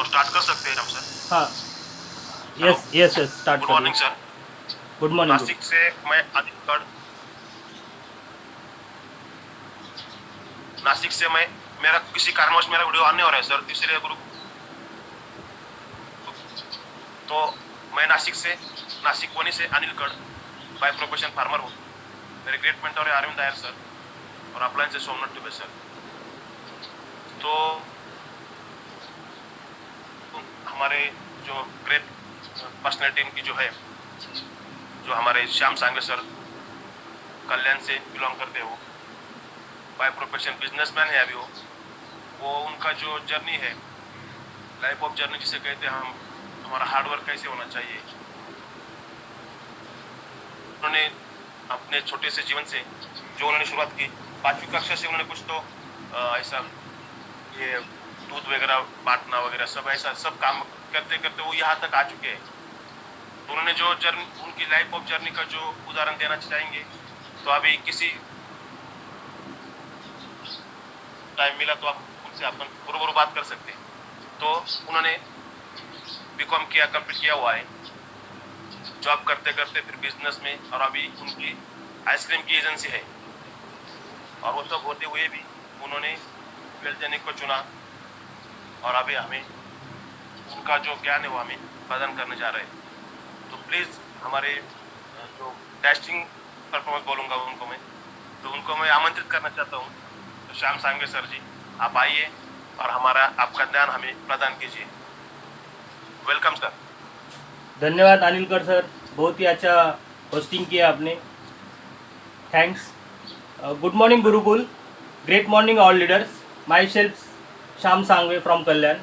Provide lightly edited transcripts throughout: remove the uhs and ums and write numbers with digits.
Start कर सकते हैं हम सर। हाँ, hello, yes yes yes, start good करिए। Morning sir. Good morning. Good. Nashik से मैं आदित्य, नासिक से मैं, मेरा किसी कारणवश मेरा वीडियो ऑन नहीं हो रहा है सर, इसलिए ग्रुप, तो मैं नासिक वनी से अनिल गढ़, बाय प्रोफेशन फार्मर हूँ। मेरे ग्रेट मेंटर है अरविंद आयर सर, और अपलाइन से सोमनाथ दुबे सर। तो हमारे जो ग्रेट पर्सनैलिटी इनकी जो है, जो हमारे श्याम सांगे सर कल्याण से बिलोंग करते हो, बाय प्रोफेशन बिजनेसमैन है अभी वो उनका जो जर्नी है, लाइफ ऑफ जर्नी जिसे कहते हैं हम, हमारा हार्डवर्क कैसे होना चाहिए, उन्होंने अपने छोटे से जीवन से जो उन्होंने शुरुआत की 5वीं कक्षा से, उन्होंने कुछ तो ऐसा ये दूध वगैरह बांटना वगैरह सब ऐसा सब काम करते करते वो यहाँ तक आ चुके हैं। तो उन्होंने जो जर्नी, उनकी लाइफ ऑफ जर्नी का जो उदाहरण देना चाहेंगे, तो अभी किसी टाइम मिला तो आप उनसे अपन बरोबर बात कर सकते हैं। तो उन्होंने बीकॉम किया, कंप्लीट किया हुआ है, जॉब करते करते फिर बिजनेस में, और अभी उनकी आइसक्रीम की एजेंसी है। और वो सब होते हुए भी उन्होंने वेलजेनिक को चुना, और अभी हमें उनका जो ज्ञान है वो हमें प्रदान करने जा रहे हैं। तो प्लीज़ हमारे जो टेस्टिंग परफॉर्मेंस बोलूँगा उनको मैं, तो उनको मैं आमंत्रित करना चाहता हूँ। तो श्याम सांगे सर जी, आप आइए और हमारा आपका ज्ञान हमें प्रदान कीजिए। Welcome sir. धन्यवाद अनिलकर सर, बहुत ही अच्छा होस्टिंग किया आपने। Thanks. Good morning Gurukul, great morning all leaders. Myself Shyam Sangave from Kalyan.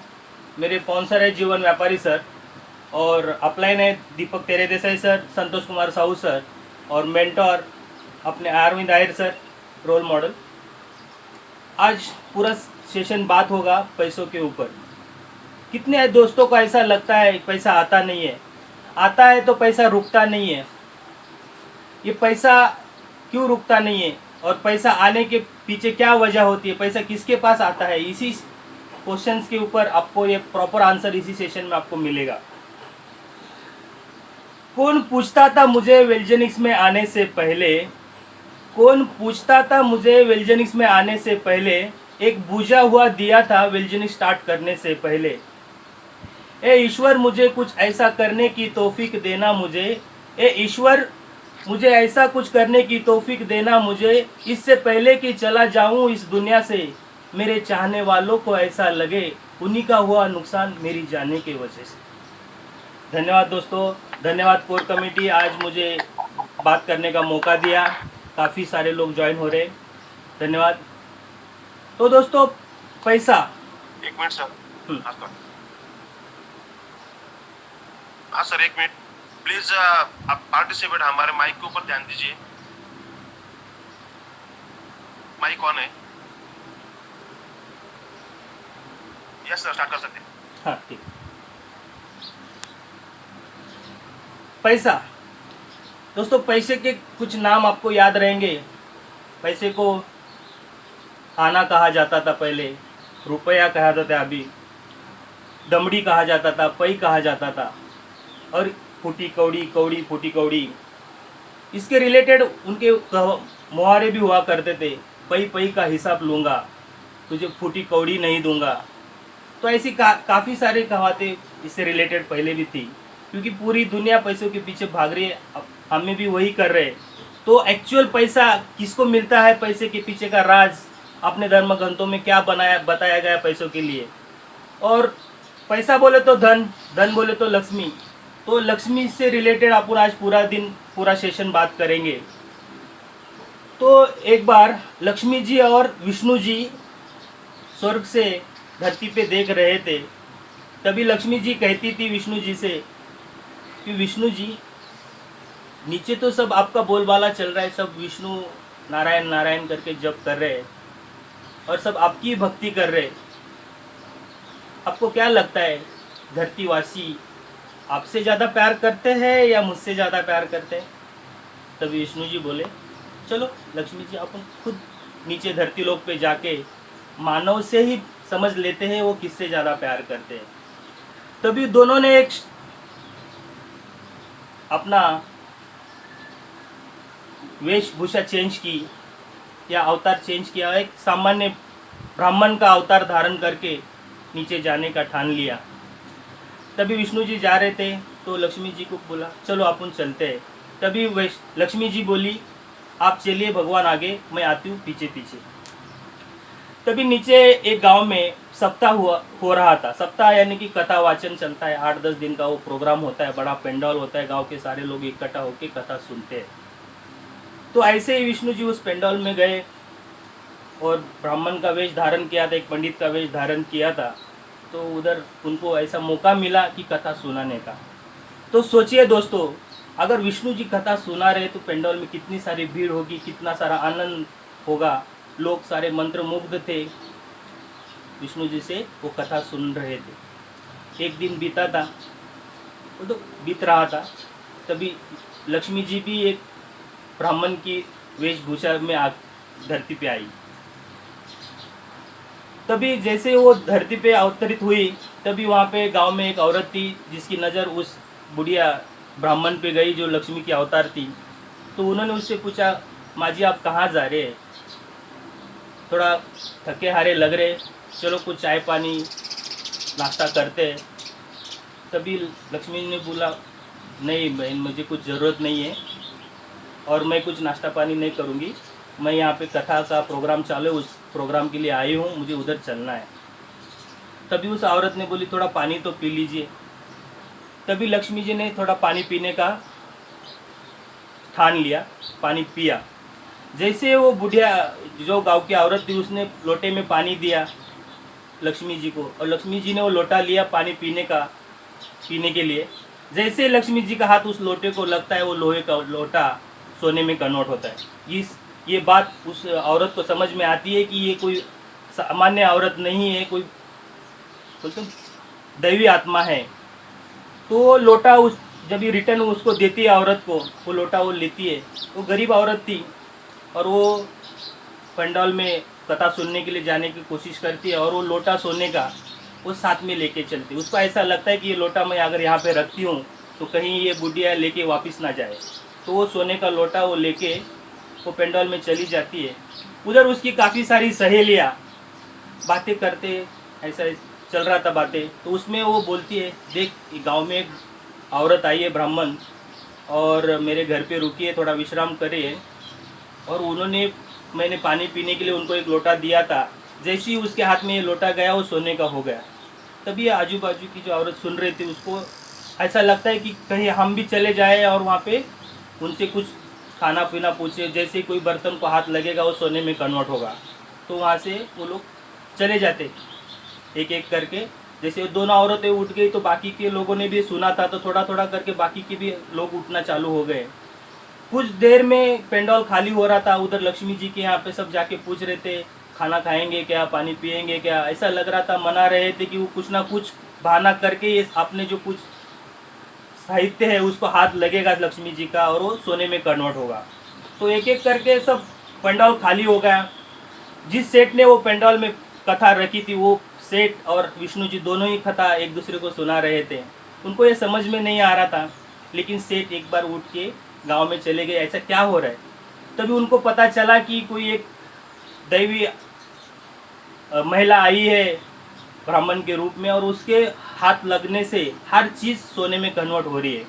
मेरे स्पॉन्सर है जीवन व्यापारी सर, और अपलाइन है दीपक तेरे देसाई सर, संतोष कुमार साहू सर, और मेंटोर अपने अरविंद आयर सर, रोल मॉडल। आज पूरा सेशन बात होगा पैसों के ऊपर। कितने दोस्तों को ऐसा लगता है पैसा आता नहीं है, आता है तो पैसा रुकता नहीं है। ये पैसा क्यों रुकता नहीं है, और पैसा आने के पीछे क्या वजह होती है, पैसा किसके पास आता है, इसी क्वेश्चंस के ऊपर आपको ये प्रॉपर आंसर इसी सेशन में आपको मिलेगा। कौन पूछता था मुझे वेलजेनिक्स में आने से पहले, कौन पूछता था मुझे वेलजेनिक्स में आने से पहले, एक बुझा हुआ दिया था वेलजेनिक्स स्टार्ट करने से पहले। ए ईश्वर मुझे कुछ ऐसा करने की तौफीक देना मुझे, ए ईश्वर मुझे ऐसा कुछ करने की तौफीक देना मुझे, इससे पहले कि चला जाऊं इस दुनिया से। मेरे चाहने वालों को ऐसा लगे उन्हीं का हुआ नुकसान मेरी जाने की वजह से। धन्यवाद दोस्तों, धन्यवाद कोर कमेटी, आज मुझे बात करने का मौका दिया। काफ़ी सारे लोग ज्वाइन हो रहे, धन्यवाद। तो दोस्तों, पैसा। एक मिनट सर। हाँ सर, एक मिनट प्लीज, आप पार्टिसिपेट हमारे माइक के ऊपर ध्यान दीजिए। माइक ऑन है? यस सर, स्टार्ट कर सकते हैं। हाँ ठीक। पैसा दोस्तों, पैसे के कुछ नाम आपको याद रहेंगे। पैसे को आना कहा जाता था पहले, रुपया कहा जाता था, अभी दमड़ी कहा जाता था, पई कहा जाता था, और फूटी कौड़ी, कौड़ी फूटी कौड़ी। इसके रिलेटेड उनके मुहावरे भी हुआ करते थे। पई पई का हिसाब लूँगा, तुझे फूटी कौड़ी नहीं दूंगा। तो ऐसी काफ़ी सारी कहावतें इससे रिलेटेड पहले भी थी, क्योंकि पूरी दुनिया पैसों के पीछे भाग रही है, हमें भी वही कर रहे हैं। तो एक्चुअल पैसा किसको मिलता है, पैसे के पीछे का राज अपने धर्म ग्रंथों में क्या बताया गया पैसों के लिए। और पैसा बोले तो धन, धन बोले तो लक्ष्मी। तो लक्ष्मी से रिलेटेड अपन आज पूरा दिन पूरा सेशन बात करेंगे। तो एक बार लक्ष्मी जी और विष्णु जी स्वर्ग से धरती पे देख रहे थे। तभी लक्ष्मी जी कहती थी विष्णु जी से कि विष्णु जी, नीचे तो सब आपका बोलबाला चल रहा है, सब विष्णु नारायण नारायण करके जप कर रहे हैं, और सब आपकी भक्ति कर रहे हैं। आपको क्या लगता है, धरतीवासी आपसे ज़्यादा प्यार करते हैं या मुझसे ज़्यादा प्यार करते हैं? तभी विष्णु जी बोले, चलो लक्ष्मी जी, अपन खुद नीचे धरती लोक पे जाके मानव से ही समझ लेते हैं वो किससे ज़्यादा प्यार करते हैं। तभी दोनों ने एक अपना वेशभूषा चेंज की या अवतार चेंज किया, एक सामान्य ब्राह्मण का अवतार धारण करके नीचे जाने का ठान लिया। तभी विष्णु जी जा रहे थे तो लक्ष्मी जी को बोला चलो अपन चलते हैं। तभी लक्ष्मी जी बोली आप चलिए भगवान आगे, मैं आती हूँ पीछे पीछे। तभी नीचे एक गांव में सप्ताह हो रहा था। सप्ताह यानी कि कथा वाचन चलता है, 8-10 दिन का वो प्रोग्राम होता है, बड़ा पेंडॉल होता है, गांव के सारे लोग इकट्ठा होकर कथा सुनते हैं। तो ऐसे ही विष्णु जी उस पेंडॉल में गए और ब्राह्मण का वेश धारण किया था, एक पंडित का वेश धारण किया था। तो उधर उनको ऐसा मौका मिला कि कथा सुनाने का। तो सोचिए दोस्तों, अगर विष्णु जी कथा सुना रहे तो पेंडॉल में कितनी सारी भीड़ होगी, कितना सारा आनंद होगा, लोग सारे मंत्रमुग्ध थे, विष्णु जी से वो कथा सुन रहे थे। एक दिन बीता था, वो तो बीत रहा था, तभी लक्ष्मी जी भी एक ब्राह्मण की वेशभूषा में धरती पे आई। तभी जैसे वो धरती पे अवतरित हुई, तभी वहाँ पे गांव में एक औरत थी जिसकी नज़र उस बुढ़िया ब्राह्मण पे गई जो लक्ष्मी की अवतार थी। तो उन्होंने उससे पूछा माँ जी आप कहाँ जा रहे हैं, थोड़ा थके हारे लग रहे, चलो कुछ चाय पानी नाश्ता करते हैं। तभी लक्ष्मी ने बोला नहीं बहन, मुझे कुछ ज़रूरत नहीं है और मैं कुछ नाश्ता पानी नहीं करूँगी, मैं यहाँ पे कथा का प्रोग्राम चालू है, उस प्रोग्राम के लिए आई हूँ, मुझे उधर चलना है। तभी उस औरत ने बोली थोड़ा पानी तो पी लीजिए। तभी लक्ष्मी जी ने थोड़ा पानी पीने का ठान लिया, पानी पिया। जैसे वो बुढ़िया जो गांव की औरत थी उसने लोटे में पानी दिया लक्ष्मी जी को, और लक्ष्मी जी ने वो लोटा लिया पानी पीने के लिए। जैसे लक्ष्मी जी का हाथ उस लोटे को लगता है, वो लोहे का लोटा सोने में कन्वर्ट होता है। ये बात उस औरत को समझ में आती है कि ये कोई सामान्य औरत नहीं है, कोई बोलते दैवी आत्मा है। तो वो लोटा जब ये रिटर्न उसको देती है औरत को, वो लोटा वो लेती है। वो गरीब औरत थी और वो पंडाल में कथा सुनने के लिए जाने की कोशिश करती है और वो लोटा सोने का वो साथ में लेके चलती है। उसको ऐसा लगता है कि ये लोटा मैं अगर यहाँ पे रखती हूँ तो कहीं ये बुढ़िया लेके वापस ना जाए। तो वो सोने का लोटा वो लेके वो पंडाल में चली जाती है। उधर उसकी काफ़ी सारी सहेलियाँ बातें करते, ऐसा चल रहा था बातें। तो उसमें वो बोलती है देख गांव में एक औरत आई है ब्राह्मण, और मेरे घर पे रुकी है, थोड़ा विश्राम करे, और मैंने पानी पीने के लिए उनको एक लोटा दिया था। जैसे ही उसके हाथ में ये लोटा गया वो सोने का हो गया। तभी आजू बाजू की जो औरत सुन रही थी उसको ऐसा लगता है कि कहीं हम भी चले जाए और वहाँ पे उनसे कुछ खाना पीना पूछे, जैसे कोई बर्तन को हाथ लगेगा वो सोने में कन्वर्ट होगा। तो वहाँ से वो लोग चले जाते एक एक करके। जैसे दोनों औरतें उठ गई तो बाकी के लोगों ने भी सुना था, तो थोड़ा थोड़ा करके बाकी के भी लोग उठना चालू हो गए। कुछ देर में पेंडॉल खाली हो रहा था। उधर लक्ष्मी जी के यहाँ पे सब जाके पूछ रहे थे खाना खाएंगे क्या, पानी पिएंगे क्या। ऐसा लग रहा था मना रहे थे कि वो कुछ ना कुछ बहाना करके ये आपने जो कुछ साहित्य है उसको हाथ लगेगा लक्ष्मी जी का और वो सोने में कन्वर्ट होगा। तो एक एक करके सब पंडाल खाली हो गया। जिस सेठ ने वो पंडाल में कथा रखी थी वो सेठ और विष्णु जी दोनों ही कथा एक दूसरे को सुना रहे थे। उनको ये समझ में नहीं आ रहा था, लेकिन सेठ एक बार उठ के गांव में चले गए ऐसा क्या हो रहा है। तभी उनको पता चला कि कोई एक दैवी महिला आई है ब्राह्मण के रूप में और उसके हाथ लगने से हर चीज़ सोने में कन्वर्ट हो रही है।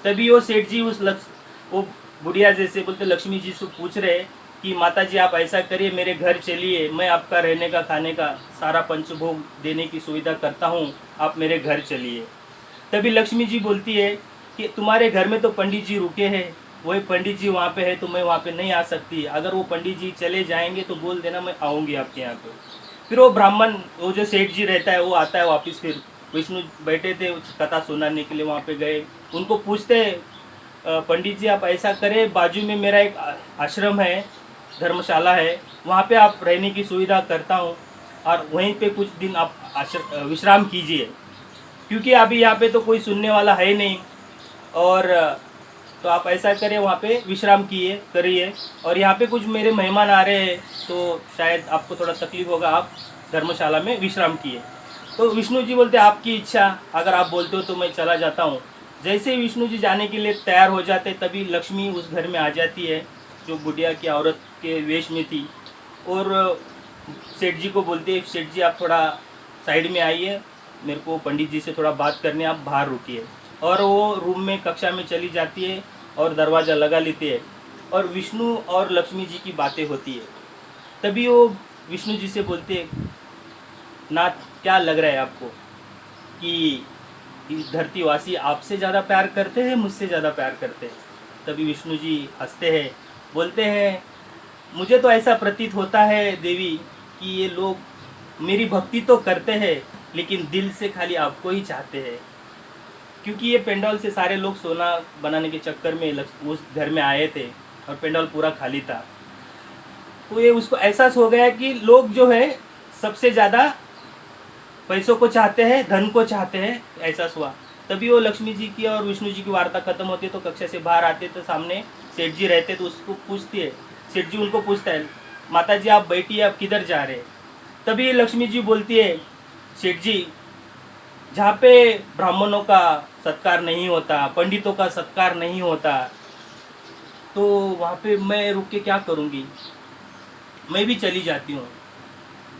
तभी वो सेठ जी वो बुढ़िया जैसे बोलते लक्ष्मी जी से पूछ रहे कि माता जी आप ऐसा करिए, मेरे घर चलिए, मैं आपका रहने का खाने का सारा पंचभोग देने की सुविधा करता हूँ, आप मेरे घर चलिए। तभी लक्ष्मी जी बोलती है कि तुम्हारे घर में तो पंडित जी रुके हैं, वही पंडित जी वहाँ पे है तो मैं वहाँ पे नहीं आ सकती। अगर वो पंडित जी चले जाएंगे तो बोल देना मैं आऊँगी आपके यहाँ पे। फिर वो ब्राह्मण वो जो सेठ जी रहता है वो आता है वापस। फिर विष्णु बैठे थे कथा सुनाने के लिए, वहाँ पे गए, उनको पूछते पंडित जी आप ऐसा करें, बाजू में मेरा एक आश्रम है, धर्मशाला है, वहाँ पे आप रहने की सुविधा करता हूँ और वहीं पे कुछ दिन आप विश्राम कीजिए, क्योंकि अभी यहाँ पे तो कोई सुनने वाला है नहीं, और तो आप ऐसा करें वहाँ पे विश्राम करिए, और यहाँ पे कुछ मेरे मेहमान आ रहे हैं तो शायद आपको थोड़ा तकलीफ होगा, आप धर्मशाला में विश्राम किए। तो विष्णु जी बोलते आपकी इच्छा, अगर आप बोलते हो तो मैं चला जाता हूँ। जैसे ही विष्णु जी जाने के लिए तैयार हो जाते तभी लक्ष्मी उस घर में आ जाती है, जो बुढ़िया की औरत के वेश में थी, और सेठ जी को बोलती है सेठ जी आप थोड़ा साइड में आइए, मेरे को पंडित जी से थोड़ा बात करनी है, आप बाहर रुकिए। और वो रूम में कक्षा में चली जाती है और दरवाज़ा लगा लेती है, और विष्णु और लक्ष्मी जी की बातें होती है। तभी वो विष्णु जी से बोलते हैं नाथ क्या लग रहा है आपको कि इस धरतीवासी आपसे ज़्यादा प्यार करते हैं मुझसे ज़्यादा प्यार करते हैं? तभी विष्णु जी हंसते हैं, बोलते हैं मुझे तो ऐसा प्रतीत होता है देवी कि ये लोग मेरी भक्ति तो करते हैं लेकिन दिल से खाली आपको ही चाहते हैं, क्योंकि ये पेंडॉल से सारे लोग सोना बनाने के चक्कर में उस घर में आए थे और पेंडॉल पूरा खाली था। तो ये उसको एहसास हो गया कि लोग जो है सबसे ज़्यादा पैसों को चाहते हैं, धन को चाहते हैं, एहसास हुआ। तभी वो लक्ष्मी जी की और विष्णु जी की वार्ता खत्म होती है, तो कक्षा से बाहर आते तो सामने सेठ जी रहते, तो उसको पूछती है, सेठ जी उनको पूछता है माता जी आप बैठिए, आप किधर जा रहे हैं? तभी लक्ष्मी जी बोलती है सेठ जी जहाँ पे ब्राह्मणों का सत्कार नहीं होता, पंडितों का सत्कार नहीं होता, तो वहाँ पे मैं रुक के क्या करूँगी, मैं भी चली जाती हूँ।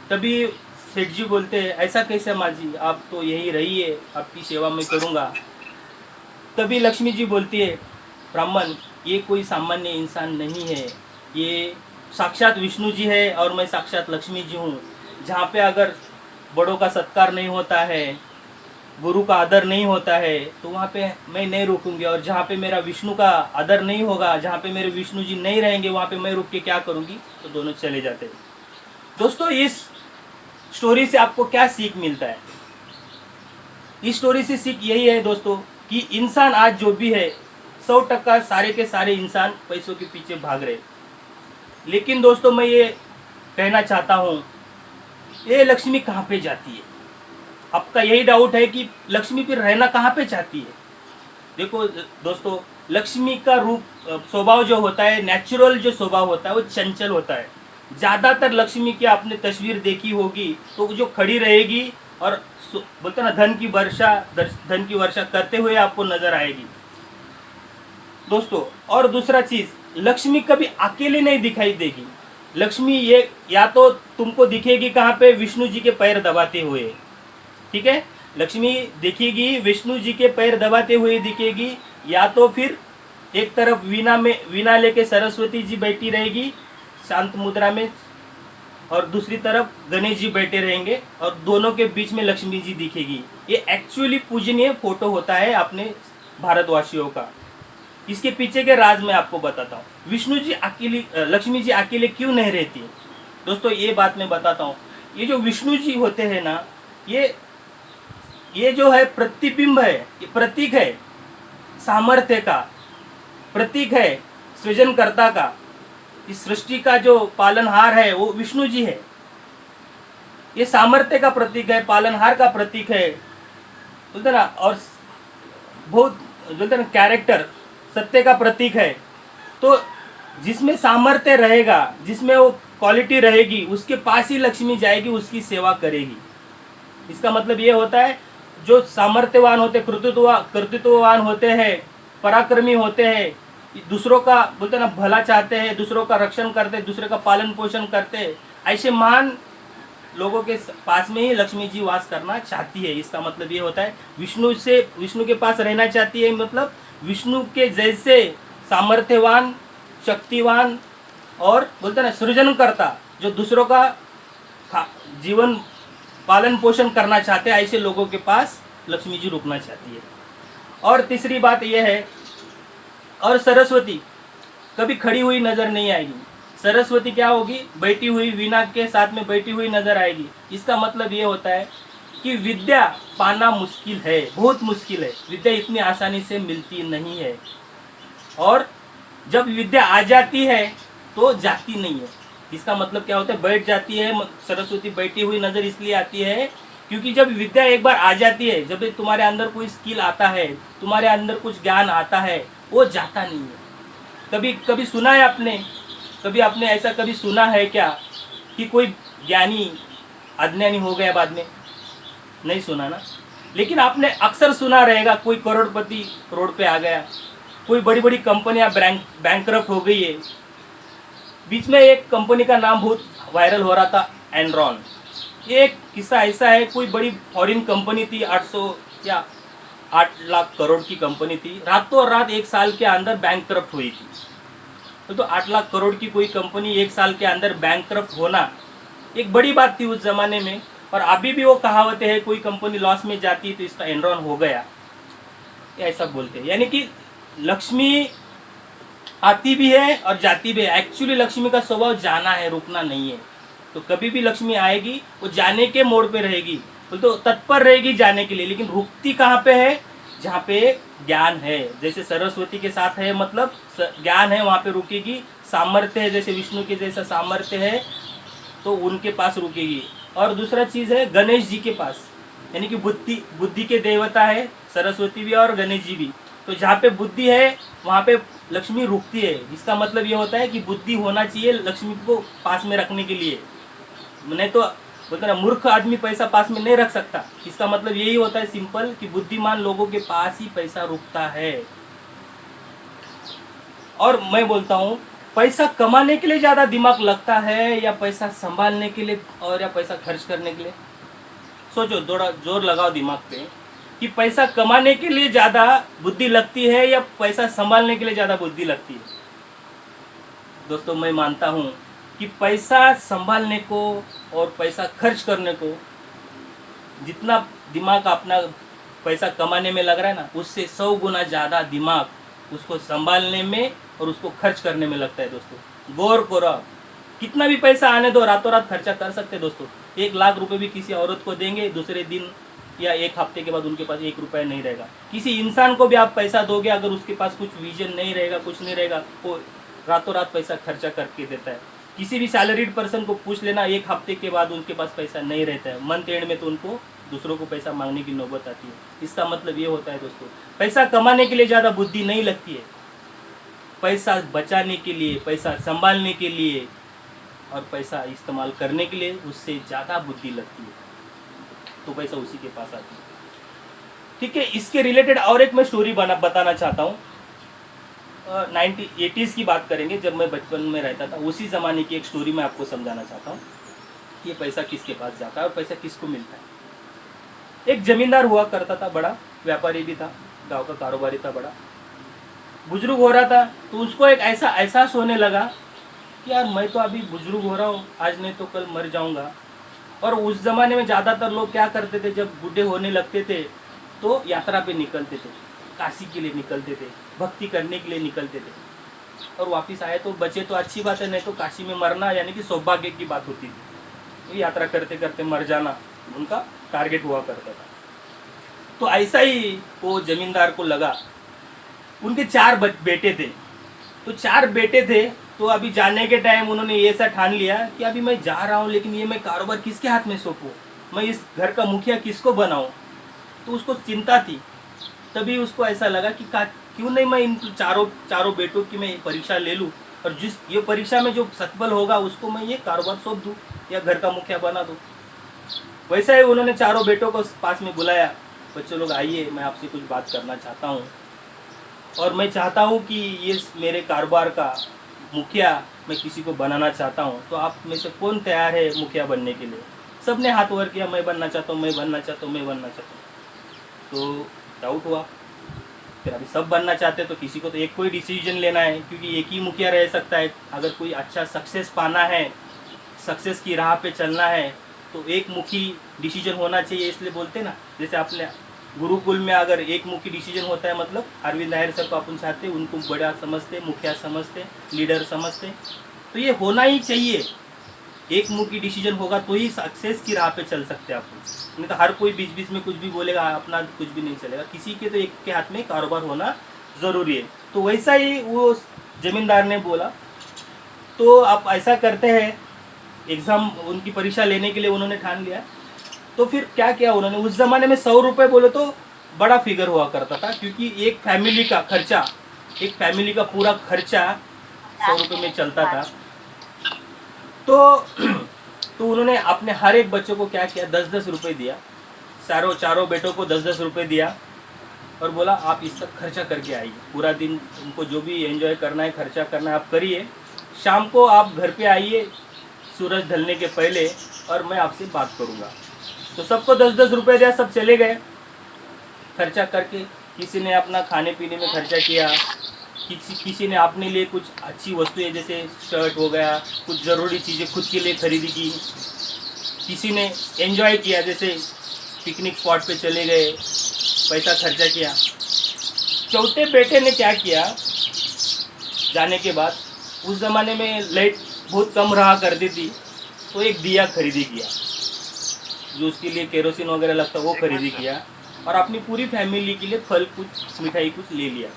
तभी सेठ जी बोलते हैं ऐसा कैसे माँ जी, आप तो यहीं रहिए, आपकी सेवा मैं करूँगा। तभी लक्ष्मी जी बोलती है ब्राह्मण ये कोई सामान्य इंसान नहीं है, ये साक्षात विष्णु जी है और मैं साक्षात लक्ष्मी जी हूँ। जहाँ पे अगर बड़ों का सत्कार नहीं होता है, गुरु का आदर नहीं होता है, तो वहाँ पे मैं नहीं रुकूंगी, और जहाँ पे मेरा विष्णु का आदर नहीं होगा, जहाँ पे मेरे विष्णु जी नहीं रहेंगे, वहाँ पे मैं रुक के क्या करूँगी। तो दोनों चले जाते हैं। दोस्तों इस स्टोरी से आपको क्या सीख मिलता है? इस स्टोरी से सीख यही है दोस्तों कि इंसान आज जो भी है 100% सारे के सारे इंसान पैसों के पीछे भाग रहे। लेकिन दोस्तों मैं ये कहना चाहता हूँ, ये लक्ष्मी कहाँ पे जाती है? आपका यही डाउट है कि लक्ष्मी फिर रहना कहाँ पे चाहती है? देखो दोस्तों, लक्ष्मी का रूप स्वभाव जो होता है, नेचुरल जो स्वभाव होता है वो चंचल होता है। ज़्यादातर लक्ष्मी की आपने तस्वीर देखी होगी तो जो खड़ी रहेगी और बोलते ना धन की वर्षा करते हुए आपको नजर आएगी दोस्तों। और दूसरा चीज, लक्ष्मी कभी अकेले नहीं दिखाई देगी। लक्ष्मी ये या तो तुमको दिखेगी कहाँ पे, विष्णु जी के पैर दबाते हुए, ठीक है, लक्ष्मी दिखेगी विष्णु जी के पैर दबाते हुए दिखेगी, या तो फिर एक तरफ वीणा लेके सरस्वती जी बैठी रहेगी शांत मुद्रा में, और दूसरी तरफ गणेश जी बैठे रहेंगे और दोनों के बीच में लक्ष्मी जी दिखेगी। ये एक्चुअली पूजनीय फोटो होता है अपने भारतवासियों का। इसके पीछे के राज मैं आपको बताता हूँ। लक्ष्मी जी अकेले क्यों नहीं रहती दोस्तों, ये बात मैं बताता हूँ। ये जो विष्णु जी होते हैं ना, ये जो है प्रतिबिंब है, ये प्रतीक है सामर्थ्य का, प्रतीक है सृजनकर्ता का। इस सृष्टि का जो पालनहार है वो विष्णु जी है। ये सामर्थ्य का प्रतीक है, पालनहार का प्रतीक है, बोलते ना, और बहुत बोलते ना कैरेक्टर, सत्य का प्रतीक है। तो जिसमें सामर्थ्य रहेगा, जिसमें वो क्वालिटी रहेगी, उसके पास ही लक्ष्मी जाएगी, उसकी सेवा करेगी। इसका मतलब ये होता है जो सामर्थ्यवान होते, कर्तृत्ववान होते हैं, पराक्रमी होते हैं, दूसरों का बोलते ना भला चाहते हैं, दूसरों का रक्षण करते हैं, दूसरे का पालन पोषण करते हैं, ऐसे महान लोगों के पास में ही लक्ष्मी जी वास करना चाहती है। इसका मतलब ये होता है विष्णु के पास रहना चाहती है, मतलब विष्णु के जैसे सामर्थ्यवान, शक्तिवान और बोलते ना सृजनकर्ता, जो दूसरों का जीवन पालन पोषण करना चाहते हैं, ऐसे लोगों के पास लक्ष्मी जी रुकना चाहती है। और तीसरी बात यह है, और सरस्वती कभी खड़ी हुई नजर नहीं आएगी। सरस्वती क्या होगी, बैठी हुई, वीणा के साथ में बैठी हुई नजर आएगी। इसका मतलब ये होता है कि विद्या पाना मुश्किल है, बहुत मुश्किल है। विद्या इतनी आसानी से मिलती नहीं है, और जब विद्या आ जाती है तो जाती नहीं है। इसका मतलब क्या होता है, बैठ जाती है। सरस्वती बैठी हुई नजर इसलिए आती है क्योंकि जब विद्या एक बार आ जाती है, जब तुम्हारे अंदर कोई स्किल आता है, तुम्हारे अंदर कुछ ज्ञान आता है, वो जाता नहीं है। कभी सुना है आपने, कभी आपने ऐसा कभी सुना है क्या कि कोई ज्ञानी अज्ञानी हो गया बाद में? नहीं सुना ना। लेकिन आपने अक्सर सुना रहेगा, कोई करोड़पति रोड पे आ गया, कोई बड़ी बड़ी कंपनियां बैंकरप्ट हो गई है। बीच में एक कंपनी का नाम बहुत वायरल हो रहा था, एनरॉन। ये एक किस्सा ऐसा है, कोई बड़ी फॉरेन कंपनी थी, 800 या 8 लाख करोड़ की कंपनी थी, रातों रात 1 साल के अंदर बैंकरप्ट हुई थी। तो 8 लाख करोड़ की कोई कंपनी 1 साल के अंदर बैंकरप्ट होना एक बड़ी बात थी उस जमाने में। और अभी भी वो कहावतें हैं, कोई कंपनी लॉस में जाती है तो इसका एनरॉन हो गया, ऐसा बोलते हैं। यानी कि लक्ष्मी आती भी है और जाती भी है। एक्चुअली लक्ष्मी का स्वभाव जाना है, रुकना नहीं है। तो कभी भी लक्ष्मी आएगी वो जाने के मोड़ पे रहेगी, तो तत्पर रहेगी जाने के लिए, लेकिन रुकती कहाँ पे है? जहाँ पे ज्ञान है। जैसे सरस्वती के साथ है, मतलब ज्ञान है, वहाँ पे रुकेगी। सामर्थ्य है, जैसे विष्णु के जैसा सामर्थ्य है तो उनके पास रुकेगी। और दूसरा चीज़ है गणेश जी के पास, यानी कि बुद्धि के देवता है सरस्वती भी और गणेश जी भी। तो जहाँ पे बुद्धि है वहाँ पे लक्ष्मी रुकती है। इसका मतलब ये होता है कि बुद्धि होना चाहिए लक्ष्मी को पास में रखने के लिए, नहीं तो बोलते ना मूर्ख आदमी पैसा पास में नहीं रख सकता। इसका मतलब यही होता है सिंपल, कि बुद्धिमान लोगों के पास ही पैसा रुकता है। और मैं बोलता हूँ, पैसा कमाने के लिए ज़्यादा दिमाग लगता है या पैसा संभालने के लिए, और या पैसा खर्च करने के लिए? सोचो, थोड़ा जोर लगाओ दिमाग पे, कि पैसा कमाने के लिए ज़्यादा बुद्धि लगती है या पैसा संभालने के लिए ज़्यादा बुद्धि लगती है? दोस्तों, मैं मानता हूँ कि पैसा संभालने को और पैसा खर्च करने को, जितना दिमाग अपना पैसा कमाने में लग रहा है ना, उससे 100 गुना ज़्यादा दिमाग उसको संभालने में और उसको खर्च करने में लगता है। दोस्तों गौर करो, कितना भी पैसा आने दो, रातों रात खर्चा कर सकते हैं। दोस्तों 1 लाख रुपए भी किसी औरत को देंगे, दूसरे दिन या 1 हफ्ते के बाद उनके पास 1 रुपया नहीं रहेगा। किसी इंसान को भी आप पैसा दोगे, अगर उसके पास कुछ विजन नहीं रहेगा, कुछ नहीं रहेगा, वो रातों रात पैसा खर्चा करके देता है। किसी भी सैलरीड पर्सन को पूछ लेना, 1 हफ्ते के बाद उनके पास पैसा नहीं रहता है। मंथ एंड में तो उनको दूसरों को पैसा मांगने की नौबत आती है। इसका मतलब ये होता है दोस्तों, पैसा कमाने के लिए ज़्यादा बुद्धि नहीं लगती है, पैसा बचाने के लिए, पैसा संभालने के लिए और पैसा इस्तेमाल करने के लिए उससे ज़्यादा बुद्धि लगती है। तो पैसा उसी के पास आती है। ठीक है, इसके रिलेटेड और एक मैं स्टोरी बताना चाहता हूँ। 80s की बात करेंगे, जब मैं बचपन में रहता था, उसी ज़माने की एक स्टोरी मैं आपको समझाना चाहता हूँ कि ये पैसा किसके पास जाता है और पैसा किसको मिलता है। एक जमींदार हुआ करता था, बड़ा व्यापारी भी था, गांव का कारोबारी था, बड़ा बुजुर्ग हो रहा था। तो उसको एक ऐसा एहसास होने लगा कि यार मैं तो अभी बुजुर्ग हो रहा हूँ, आज नहीं तो कल मर जाऊँगा। और उस ज़माने में ज़्यादातर लोग क्या करते थे, जब बूढ़े होने लगते थे तो यात्रा पे निकलते थे, काशी के लिए निकलते थे, भक्ति करने के लिए निकलते थे, और वापस आए तो बचे तो अच्छी बात है, नहीं तो काशी में मरना यानी कि सौभाग्य की बात होती थी। यात्रा करते करते मर जाना उनका टारगेट हुआ करता था। तो ऐसा ही वो जमींदार को लगा। उनके 4 बेटे थे, तो 4 बेटे थे। तो अभी जाने के टाइम उन्होंने ये ऐसा ठान लिया कि अभी मैं जा रहा हूँ, लेकिन ये मैं कारोबार किसके हाथ में सौंपूँ, मैं इस घर का मुखिया किसको बनाऊँ। तो उसको चिंता थी। तभी उसको ऐसा लगा कि क्यों नहीं मैं इन चारों बेटों की मैं परीक्षा ले लूँ, और जिस ये परीक्षा में जो सफल होगा उसको मैं ये कारोबार सौंप दूँ या घर का मुखिया बना दूँ। वैसा ही उन्होंने 4 बेटों को पास में बुलाया, बच्चों लोग आइए, मैं आपसे कुछ बात करना चाहता हूँ, और मैं चाहता हूँ कि ये मेरे कारोबार का मुखिया मैं किसी को बनाना चाहता हूँ, तो आप में से कौन तैयार है मुखिया बनने के लिए? सब ने हाथ ऊपर किया, मैं बनना चाहता हूँ, मैं बनना चाहता हूँ, मैं बनना चाहता हूँ। तो डाउट हुआ, फिर अभी सब बनना चाहते हैं तो किसी को तो एक कोई डिसीजन लेना है, क्योंकि एक ही मुखिया रह सकता है। अगर कोई अच्छा सक्सेस पाना है, सक्सेस की राह पे चलना है, तो एक मुखी डिसीजन होना चाहिए। इसलिए बोलते ना, जैसे आपने गुरुकुल में अगर एक मुखी डिसीजन होता है, मतलब अरविंद नायर सर को अपन चाहते, उनको बड़ा समझते, मुखिया समझते, लीडर समझते, तो ये होना ही चाहिए। एक मुखी डिसीजन होगा तो ही सक्सेस की राह पे चल सकते हैं आप, नहीं तो हर कोई बीच बीच में कुछ भी बोलेगा, अपना कुछ भी नहीं चलेगा। किसी के तो एक के हाथ में कारोबार होना ज़रूरी है। तो वैसा ही वो जमींदार ने बोला, तो आप ऐसा करते हैं, एग्ज़ाम उनकी परीक्षा लेने के लिए उन्होंने ठान लिया। तो फिर क्या किया उन्होंने, उस ज़माने में 100 रुपये बोले तो बड़ा फिगर हुआ करता था, क्योंकि एक फैमिली का खर्चा, एक फैमिली का पूरा खर्चा 100 रुपये में चलता था। तो उन्होंने अपने हर एक बच्चों को क्या किया, 10-10 रुपये दिया। चारों बेटों को 10-10 रुपये दिया और बोला आप इस तक खर्चा करके आइए, पूरा दिन उनको जो भी एंजॉय करना है खर्चा करना है आप करिए, शाम को आप घर पे आइए सूरज ढलने के पहले और मैं आपसे बात करूँगा। तो सबको 10-10 रुपये दिया, सब चले गए खर्चा करके। किसी ने अपना खाने पीने में खर्चा किया, किसी ने अपने लिए कुछ अच्छी वस्तुएं जैसे शर्ट हो गया, कुछ ज़रूरी चीज़ें खुद के लिए खरीदी की, किसी ने एंजॉय किया जैसे पिकनिक स्पॉट पे चले गए, पैसा खर्चा किया। चौथे बेटे ने क्या किया, जाने के बाद उस ज़माने में लाइट बहुत कम रहा करती थी, तो एक दिया खरीदी किया, जो उसके लिए केरोसिन वगैरह लगता वो खरीदी किया, और अपनी पूरी फैमिली के लिए फल कुछ मिठाई कुछ ले लिया,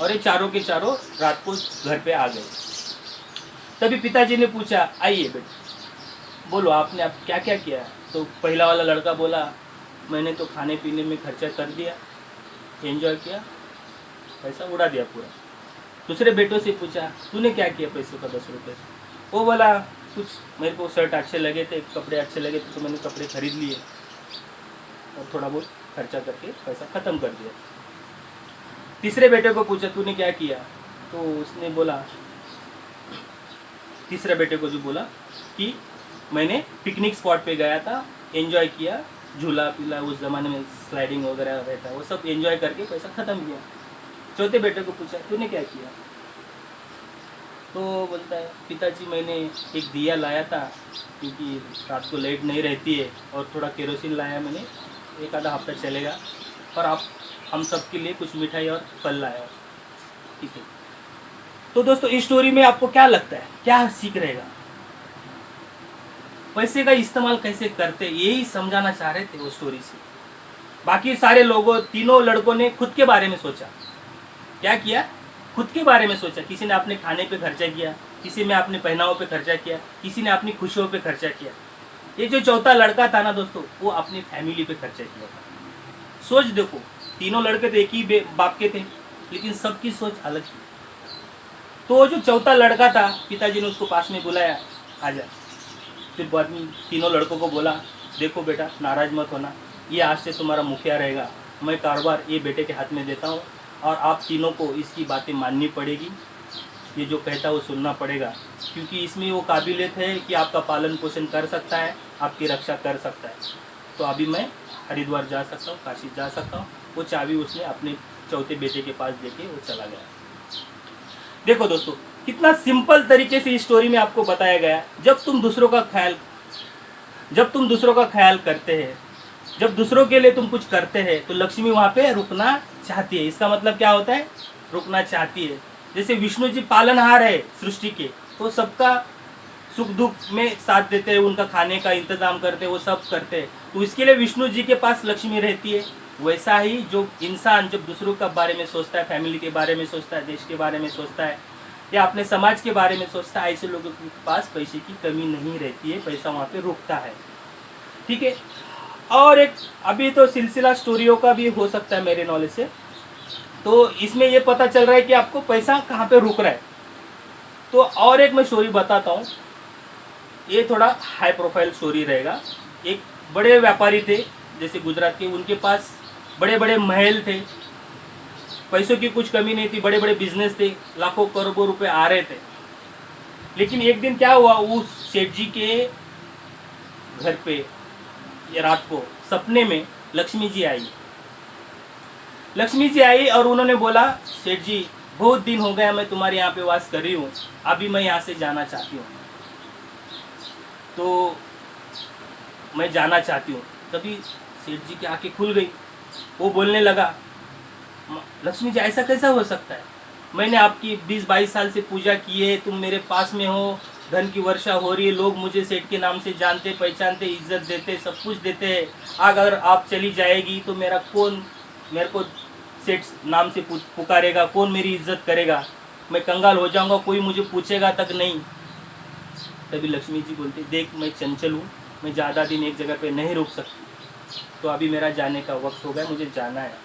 और ये चारों के चारों रात को घर पे आ गए। तभी पिताजी ने पूछा आइए बेटे बोलो आपने आप क्या क्या किया। तो पहला वाला लड़का बोला मैंने तो खाने पीने में खर्चा कर दिया, एंजॉय किया, पैसा उड़ा दिया पूरा। दूसरे बेटों से पूछा तूने क्या किया पैसों का 10 रुपये। वो बोला कुछ मेरे को शर्ट अच्छे लगे थे, कपड़े अच्छे लगे थे तो मैंने कपड़े खरीद लिए और थोड़ा बहुत खर्चा करके पैसा ख़त्म कर दिया। तीसरे बेटे को पूछा तूने क्या किया, तो उसने बोला, तीसरे बेटे को जो बोला कि मैंने पिकनिक स्पॉट पे गया था, एंजॉय किया, झूला पीला, उस ज़माने में स्लाइडिंग वगैरह रहता है वो सब एंजॉय करके पैसा ख़त्म किया। चौथे बेटे को पूछा तूने क्या किया, तो बोलता है पिताजी मैंने एक दिया लाया था क्योंकि रात को लाइट नहीं रहती है, और थोड़ा केरोसिन लाया मैंने, एक आधा हफ्ता चलेगा, और आप हम सब के लिए कुछ मिठाई और फल लाया। ठीक है, तो दोस्तों इस स्टोरी में आपको क्या लगता है, क्या सीख रहेगा, पैसे का इस्तेमाल कैसे करते, यही समझाना चाह रहे थे वो स्टोरी से। बाकी सारे लोगों, तीनों लड़कों ने खुद के बारे में सोचा, क्या किया, खुद के बारे में सोचा। किसी ने अपने खाने पे खर्चा किया, किसी ने अपने पहनावों पे खर्चा किया, किसी ने अपनी खुशियों पे खर्चा किया। ये जो चौथा लड़का था ना दोस्तों, वो अपनी फैमिली पे खर्चा किया था। सोच देखो, तीनों लड़के तो एक ही बाप के थे, लेकिन सबकी सोच अलग थी। तो वो जो चौथा लड़का था, पिताजी ने उसको पास में बुलाया, आजा। फिर बाद में तीनों लड़कों को बोला देखो बेटा नाराज मत होना, ये आज से तुम्हारा मुखिया रहेगा, मैं कारोबार ये बेटे के हाथ में देता हूँ, और आप तीनों को इसकी बातें माननी पड़ेगी, ये जो कहता है वो सुनना पड़ेगा, क्योंकि इसमें वो काबिलियत है कि आपका पालन पोषण कर सकता है, आपकी रक्षा कर सकता है। तो अभी मैं हरिद्वार जा सकता हूँ, काशी जा सकता हूँ। वो चाबी उसने अपने चौथे बेटे के पास देके वो चला गया। देखो दोस्तों कितना सिंपल तरीके से इस स्टोरी में आपको बताया गया। जब तुम दूसरों का ख्याल करते हैं, जब दूसरों के लिए तुम कुछ करते हैं, तो लक्ष्मी वहाँ पे रुकना चाहती है। इसका मतलब क्या होता है, रुकना चाहती है। जैसे विष्णु जी पालनहार है सृष्टि के, तो सबका सुख दुख में साथ देते हैं, उनका खाने का इंतजाम करते हैं, वो सब करते हैं, तो इसके लिए विष्णु जी के पास लक्ष्मी रहती है। वैसा ही जो इंसान जब दूसरों के बारे में सोचता है, फैमिली के बारे में सोचता है, देश के बारे में सोचता है, या अपने समाज के बारे में सोचता है, ऐसे लोगों के पास पैसे की कमी नहीं रहती है, पैसा वहाँ पे रुकता है। ठीक है, और एक अभी तो सिलसिला स्टोरियों का भी हो सकता है मेरे नॉलेज से, तो इसमें ये पता चल रहा है कि आपको पैसा कहाँ पे रुक रहा है। तो और एक मैं स्टोरी बताता हूँ, ये थोड़ा हाई प्रोफाइल स्टोरी रहेगा। एक बड़े व्यापारी थे जैसे गुजरात के, उनके पास बड़े बड़े महल थे, पैसों की कुछ कमी नहीं थी, बड़े बड़े बिजनेस थे, लाखों करोड़ों रुपए आ रहे थे। लेकिन एक दिन क्या हुआ, उस सेठ जी के घर पे ये रात को सपने में लक्ष्मी जी आई। लक्ष्मी जी आई और उन्होंने बोला सेठ जी बहुत दिन हो गया मैं तुम्हारे यहाँ पे वास कर रही हूँ, अभी मैं यहाँ से जाना चाहती हूँ, तो मैं जाना चाहती हूँ। तभी सेठ जी की आंखें खुल गई, वो बोलने लगा लक्ष्मी जी ऐसा कैसा हो सकता है, मैंने आपकी 20-22 साल से पूजा की है, तुम मेरे पास में हो, धन की वर्षा हो रही है, लोग मुझे सेठ के नाम से जानते पहचानते, इज्जत देते, सब कुछ देते हैं, अगर आप चली जाएगी तो मेरा कौन मेरे को सेठ नाम से पुकारेगा, कौन मेरी इज्जत करेगा, मैं कंगाल हो जाऊंगा, कोई मुझे पूछेगा तक नहीं। तभी लक्ष्मी जी बोलती देख मैं चंचल हूँ, मैं ज़्यादा दिन एक जगह पे नहीं रुक सकती, तो अभी मेरा जाने का वक्त हो गया, मुझे जाना है।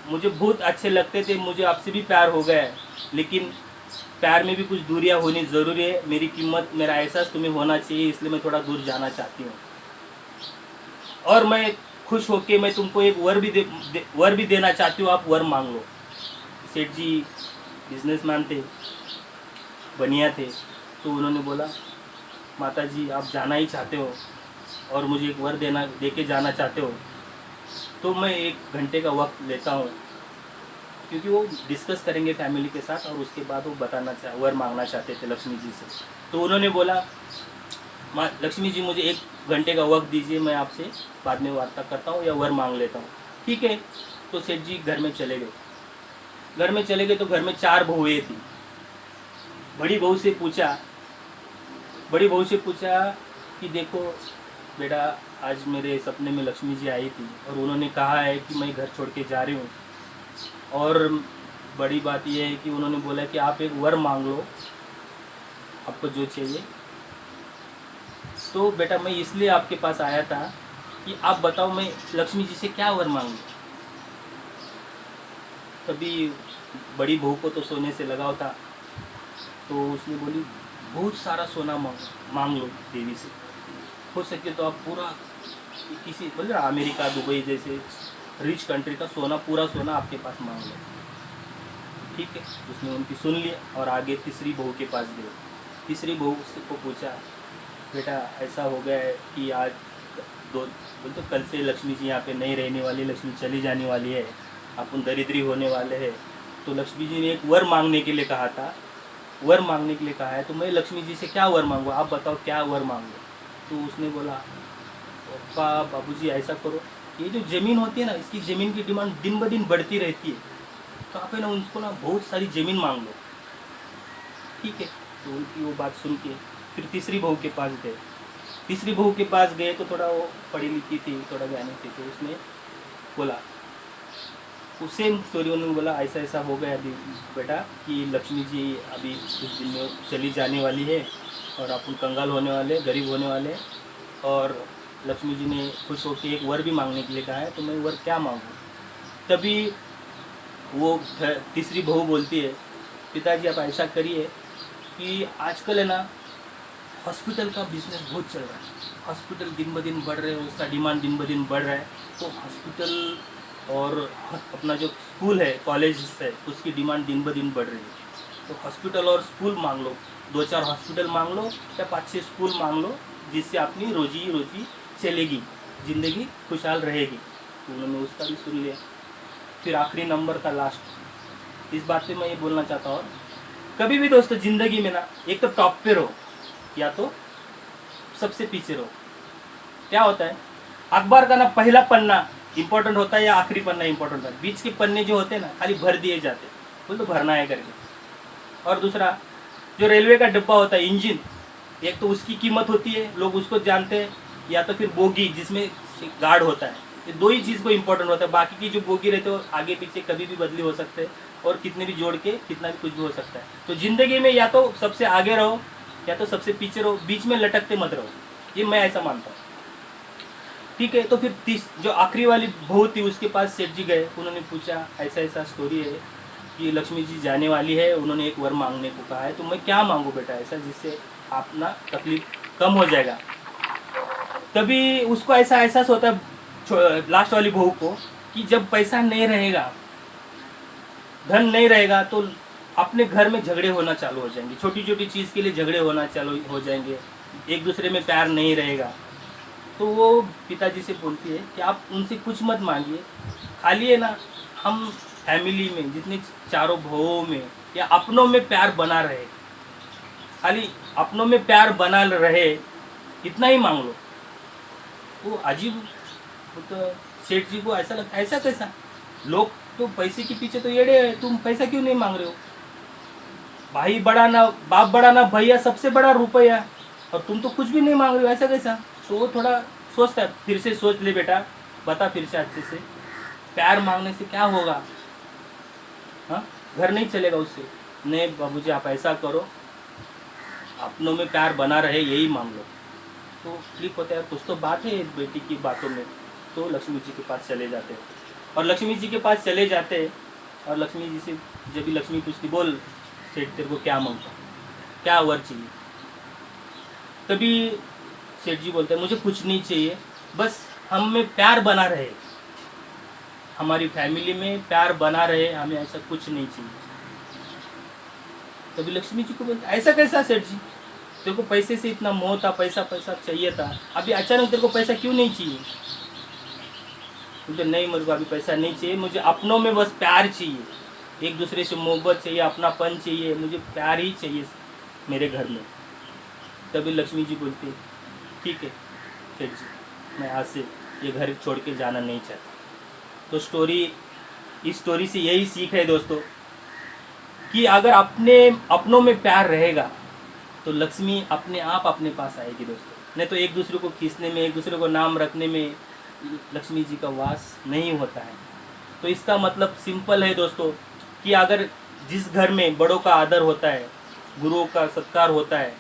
मुझे बहुत अच्छे लगते थे, मुझे आपसे भी प्यार हो गया है, लेकिन प्यार में भी कुछ दूरियां होनी ज़रूरी है, मेरी कीमत मेरा एहसास तुम्हें होना चाहिए, इसलिए मैं थोड़ा दूर जाना चाहती हूँ। और मैं खुश होके मैं तुमको एक वर भी देना चाहती हूँ, आप वर मांग लो। सेठ जी बिजनेसमैन थे, बनिया थे, तो उन्होंने बोला माता जी आप जाना ही चाहते हो और मुझे एक वर दे के जाना चाहते हो, तो मैं 1 घंटे का वक्त लेता हूँ, क्योंकि वो डिस्कस करेंगे फैमिली के साथ और उसके बाद वो वर मांगना चाहते थे लक्ष्मी जी से। तो उन्होंने बोला माँ लक्ष्मी जी मुझे 1 घंटे का वक्त दीजिए, मैं आपसे बाद में वार्ता करता हूँ या वर मांग लेता हूँ। ठीक है। तो सेठ जी घर में चले गए। तो घर में 4 बहुएँ थी। बड़ी बहू से पूछा कि देखो बेटा, आज मेरे सपने में लक्ष्मी जी आई थी और उन्होंने कहा है कि मैं घर छोड़ के जा रही हूँ, और बड़ी बात यह है कि उन्होंने बोला कि आप एक वर मांग लो, आपको जो चाहिए। तो बेटा मैं इसलिए आपके पास आया था कि आप बताओ मैं लक्ष्मी जी से क्या वर मांगूं। तभी बड़ी बहू को तो सोने से लगाव था, तो उसने बोली बहुत सारा सोना मांग लो देवी से, हो सके तो आप पूरा किसी मतलब अमेरिका दुबई जैसे रिच कंट्री का सोना, पूरा सोना आपके पास मांग लो। ठीक है। उसने उनकी सुन लिया और आगे तीसरी बहू के पास गए। तीसरी बहू को पूछा बेटा ऐसा हो गया है कि आज बोलते कल से लक्ष्मी जी यहाँ पे नहीं रहने वाली, लक्ष्मी चली जाने वाली है, अपन दरिद्री होने वाले हैं, तो लक्ष्मी जी ने एक वर मांगने के लिए कहा था, वर मांगने के लिए कहा है, तो मैं लक्ष्मी जी से क्या वर मांगू, आप बताओ क्या वर मांगो। तो उसने बोला पापा बाबूजी ऐसा करो, ये जो ज़मीन होती है ना, इसकी ज़मीन की डिमांड दिन ब दिन बढ़ती रहती है, तो आप है ना उनको ना बहुत सारी ज़मीन मांग लो। ठीक है। तो उनकी वो बात सुन के फिर तीसरी बहू के पास गए। तीसरी बहू के पास गए तो थोड़ा वो पढ़ी लिखी थी, थोड़ा ज्ञानी थी, तो उसने बोला वो सेम स्टोरी। उन्होंने बोला ऐसा ऐसा हो गया अभी बेटा कि लक्ष्मी जी अभी कुछ दिन में चली जाने वाली है और अपन कंगाल होने वाले, गरीब होने वाले, और लक्ष्मी जी ने खुश होकर एक वर भी मांगने के लिए कहा है, तो मैं वर क्या मांगूँ। तभी वो तीसरी बहू बोलती है पिताजी आप ऐसा करिए कि आजकल है ना हॉस्पिटल का बिजनेस बहुत चल रहा है, हॉस्पिटल दिन ब दिन बढ़ रहे हैं, उसका डिमांड दिन ब दिन बढ़ रहा है, तो हॉस्पिटल और अपना जो स्कूल है, कॉलेज है, उसकी डिमांड दिन ब दिन बढ़ रही है। तो हॉस्पिटल और स्कूल मांग लो, 2-4 हॉस्पिटल मांग लो या 5-6 स्कूल मांग लो, जिससे अपनी रोजी चलेगी, ज़िंदगी खुशहाल रहेगी। तो उन्होंने उसका भी सुन लिया। फिर आखिरी नंबर का लास्ट, इस बात पे मैं ये बोलना चाहता हूँ, कभी भी दोस्तों ज़िंदगी में ना एक तो टॉप पे रहो या तो सबसे पीछे रहो। क्या होता है, अखबार का ना पहला पन्ना इंपॉर्टेंट होता है या आखिरी पन्ना इंपॉर्टेंट होता है, बीच के पन्ने जो होते हैं ना खाली भर दिए जाते हैं, बोल तो भरना है करके। और दूसरा जो रेलवे का डब्बा होता है, इंजन, एक तो उसकी कीमत होती है, लोग उसको जानते हैं, या तो फिर बोगी जिसमें गार्ड होता है, ये 2 ही चीज़ को इंपॉर्टेंट होता है। बाकी की जो बोगी रहते हो आगे पीछे कभी भी बदली हो सकते हैं और कितने भी जोड़ के कितना भी कुछ भी हो सकता है। तो ज़िंदगी में या तो सबसे आगे रहो या तो सबसे पीछे रहो, बीच में लटकते मत रहो, ये मैं ऐसा मानता हूँ। ठीक है। तो फिर जो आखिरी वाली बहू थी उसके पास सेठ जी गए, उन्होंने पूछा ऐसा ऐसा स्टोरी है कि लक्ष्मी जी जाने वाली है, उन्होंने एक वर मांगने को कहा है, तो मैं क्या मांगू बेटा ऐसा जिससे अपना तकलीफ कम हो जाएगा। तभी उसको ऐसा एहसास होता है लास्ट वाली बहू को कि जब पैसा नहीं रहेगा, धन नहीं रहेगा, तो अपने घर में झगड़े होना चालू हो जाएंगे, छोटी छोटी चीज़ के लिए झगड़े होना चालू हो जाएंगे, एक दूसरे में प्यार नहीं रहेगा। तो वो पिताजी से बोलती है कि आप उनसे कुछ मत मांगिए, खाली है ना हम फैमिली में जितने चारों बहुओं में या अपनों में प्यार बना रहे, खाली अपनों में प्यार बना रहे, इतना ही मांग लो। वो अजीब, वो तो सेठ जी को ऐसा लगता है ऐसा कैसा, लोग तो पैसे के पीछे तो येड़े हैं, तुम पैसा क्यों नहीं मांग रहे हो, भाई बड़ा ना बाप बड़ा ना भैया, सबसे बड़ा रुपया, और तुम तो कुछ भी नहीं मांग रहे हो, ऐसा कैसा। तो वो थोड़ा सोचता है, फिर से सोच ले बेटा, बता फिर से अच्छे से, प्यार मांगने से क्या होगा, हाँ घर नहीं चलेगा उससे। नहीं बाबूजी आप ऐसा करो, अपनों में प्यार बना रहे, यही मांग लो। तो क्लिक होता है, कुछ तो बात है बेटी की बातों में। तो लक्ष्मी जी के पास चले जाते हैं, और लक्ष्मी जी के पास चले जाते हैं, और लक्ष्मी जी से जब भी लक्ष्मी पूछती बोल सेठ तेरे को क्या मांगता, क्या वर चाहिए। तभी सेठ जी बोलते हैं मुझे कुछ नहीं चाहिए, बस हम में प्यार बना रहे, हमारी फैमिली में प्यार बना रहे, हमें ऐसा कुछ नहीं चाहिए। तभी लक्ष्मी जी को बोलते ऐसा कैसा सेठ जी, तेरे को पैसे से इतना मोह था, पैसा पैसा चाहिए था, अभी अचानक तेरे को पैसा क्यों नहीं चाहिए? बोलते नहीं, मेरे को अभी पैसा नहीं चाहिए, मुझे अपनों में बस प्यार चाहिए, एक दूसरे से मोहब्बत चाहिए, अपनापन चाहिए, मुझे प्यार ही चाहिए मेरे घर में। तभी लक्ष्मी जी बोलती ठीक है सेठ जी, मैं आज से ये घर छोड़ के जाना नहीं चाहता। तो इस स्टोरी से यही सीख है दोस्तों कि अगर अपनों में प्यार रहेगा तो लक्ष्मी अपने आप अपने पास आएगी दोस्तों। नहीं तो एक दूसरे को खींचने में, एक दूसरे को नाम रखने में लक्ष्मी जी का वास नहीं होता है। तो इसका मतलब सिंपल है दोस्तों कि अगर जिस घर में बड़ों का आदर होता है, गुरुओं का सत्कार होता है,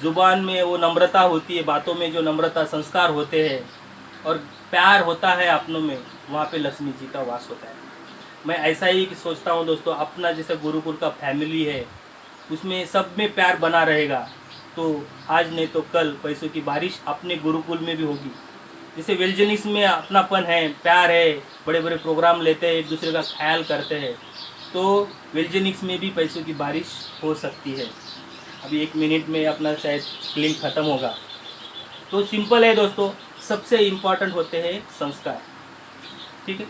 जुबान में वो नम्रता होती है, बातों में जो नम्रता संस्कार होते हैं और प्यार होता है अपनों में, वहाँ पे लक्ष्मी जी का वास होता है। मैं ऐसा ही सोचता हूँ दोस्तों, अपना जैसे गुरुकुल का फैमिली है उसमें सब में प्यार बना रहेगा तो आज नहीं तो कल पैसों की बारिश अपने गुरुकुल में भी होगी। जैसे वेलजेनिक्स में अपनापन है, प्यार है, बड़े बड़े प्रोग्राम लेते हैं, एक दूसरे का ख्याल करते हैं, तो वेलजेनिक्स में भी पैसों की बारिश हो सकती है। अभी 1 मिनट में अपना शायद क्लिंग ख़त्म होगा। तो सिंपल है दोस्तों, सबसे इम्पॉर्टेंट होते हैं संस्कार, ठीक है।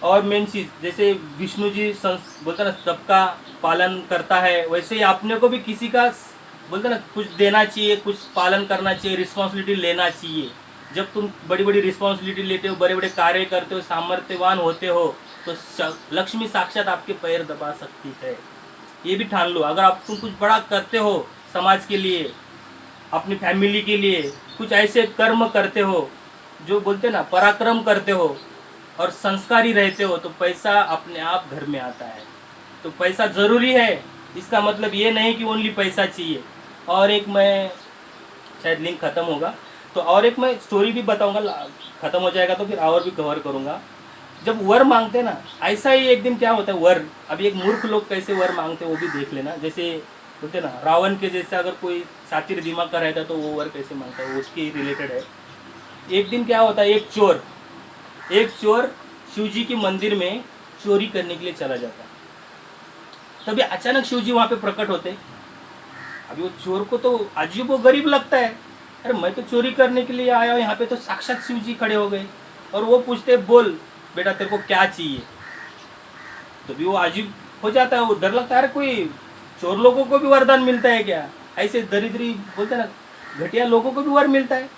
और मेन चीज़ जैसे विष्णु जी बोलते ना सबका पालन करता है, वैसे ही अपने को भी किसी का बोलते ना कुछ देना चाहिए, कुछ पालन करना चाहिए, रिस्पॉन्सिबिलिटी लेना चाहिए। जब तुम बड़ी बड़ी रिस्पॉन्सिबिलिटी लेते हो, बड़े बड़े कार्य करते हो, सामर्थ्यवान होते हो, तो लक्ष्मी साक्षात आपके पैर दबा सकती है। ये भी ठान लो, अगर आप तुम कुछ बड़ा करते हो समाज के लिए, अपनी फैमिली के लिए, कुछ ऐसे कर्म करते हो जो बोलते ना पराक्रम करते हो और संस्कारी रहते हो, तो पैसा अपने आप घर में आता है। तो पैसा ज़रूरी है, इसका मतलब ये नहीं कि ओनली पैसा चाहिए। और एक मैं शायद लिंक ख़त्म होगा तो और एक मैं स्टोरी भी बताऊंगा, ख़त्म हो जाएगा तो फिर और भी कवर करूंगा। जब वर मांगते हैं ना, ऐसा ही एक दिन क्या होता है वर, अभी एक मूर्ख लोग कैसे वर मांगते हैं वो भी देख लेना। जैसे बोलते ना रावण के जैसे अगर कोई सातिर दिमाग का रहता है तो वो वर कैसे मांगता है, वो उसके रिलेटेड है। एक दिन क्या होता है, एक चोर शिव जी के मंदिर में चोरी करने के लिए चला जाता है। तभी अचानक शिव जी वहाँ पे प्रकट होते। अभी वो चोर को तो अजीब वो गरीब लगता है, अरे मैं तो चोरी करने के लिए आया हूँ, यहाँ पे तो साक्षात शिव जी खड़े हो गए। और वो पूछते बोल बेटा तेरे को क्या चाहिए। तभी वो अजीब हो जाता है, वो डर लगता है, अरे कोई चोर लोगों को भी वरदान मिलता है क्या, ऐसे दरिद्री बोलते ना घटिया लोगों को भी वर मिलता है।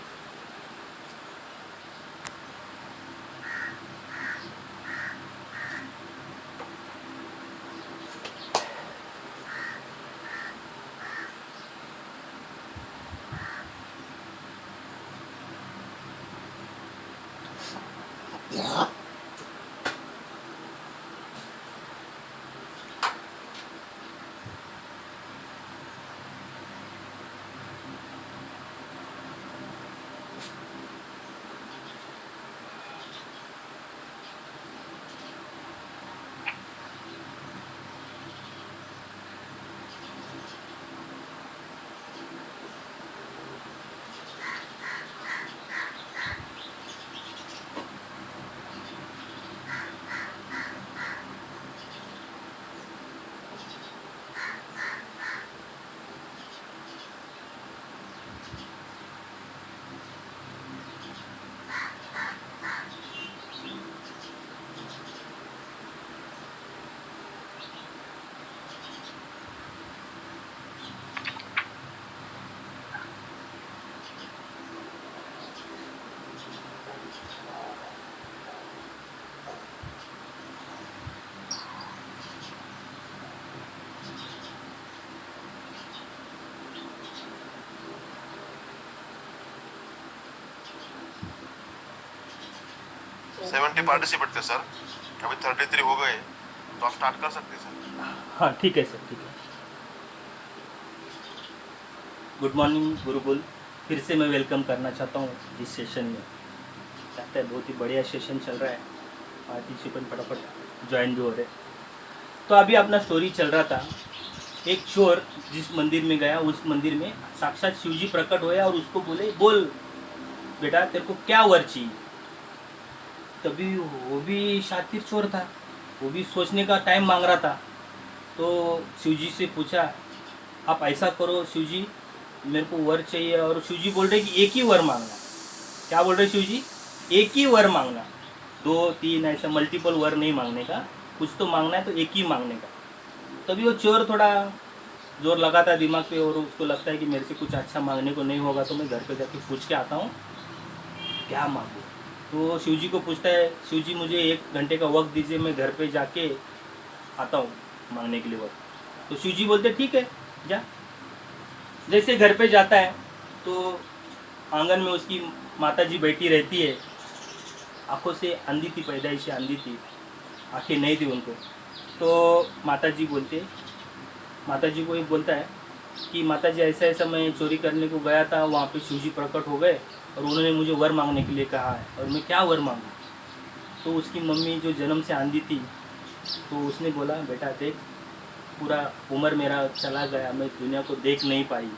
70 पार्टिसिपेट थे सर, अभी 33 हो गए, तो आप स्टार्ट कर सकते हैं सर। हाँ ठीक है सर, ठीक है। गुड मॉर्निंग गुरुकुल, फिर से मैं वेलकम करना चाहता हूँ इस सेशन में। लगता है बहुत ही बढ़िया सेशन चल रहा है, पार्टिसिपेंट फटाफट ज्वाइन भी हो रहे। तो अभी अपना स्टोरी चल रहा था, एक चोर जिस मंदिर में गया उस मंदिर में साक्षात शिवजी प्रकट हुए और उसको बोले बोल बेटा तेरे को क्या वर चाहिए। तभी वो भी शातिर चोर था, वो भी सोचने का टाइम मांग रहा था। तो शिव जी से पूछा, आप ऐसा करो शिव जी, मेरे को वर चाहिए। और शिव जी बोल रहे कि एक ही वर मांगना। क्या बोल रहे शिव जी? एक ही वर मांगना, 2 3 ऐसा मल्टीपल वर नहीं मांगने का, कुछ तो मांगना है तो एक ही मांगने का। तभी वो चोर थोड़ा जोर लगाता दिमाग पे, और उसको लगता है कि मेरे से कुछ अच्छा मांगने को नहीं होगा, तो मैं घर पे जाके पूछ के आता हूँ क्या मांगूँ। तो शिव जी को पूछता है, शिव जी मुझे 1 घंटे का वक्त दीजिए, मैं घर पे जाके आता हूँ मांगने के लिए वक्त। तो शिव जी बोलते ठीक है जा। जैसे घर पे जाता है तो आंगन में उसकी माता जी बैठी रहती है। आंखों से अंधी थी, पैदाइश से अंधी थी, आंखें नहीं थी उनको। तो माता जी को ये बोलता है कि माता जी ऐसा ऐसा मैं चोरी करने को गया था, वहाँ पे शिव जी प्रकट हो गए और उन्होंने मुझे वर मांगने के लिए कहा है, और मैं क्या वर मांगूँ। तो उसकी मम्मी जो जन्म से आंधी थी, तो उसने बोला बेटा देख, पूरा उम्र मेरा चला गया, मैं दुनिया को देख नहीं पाई,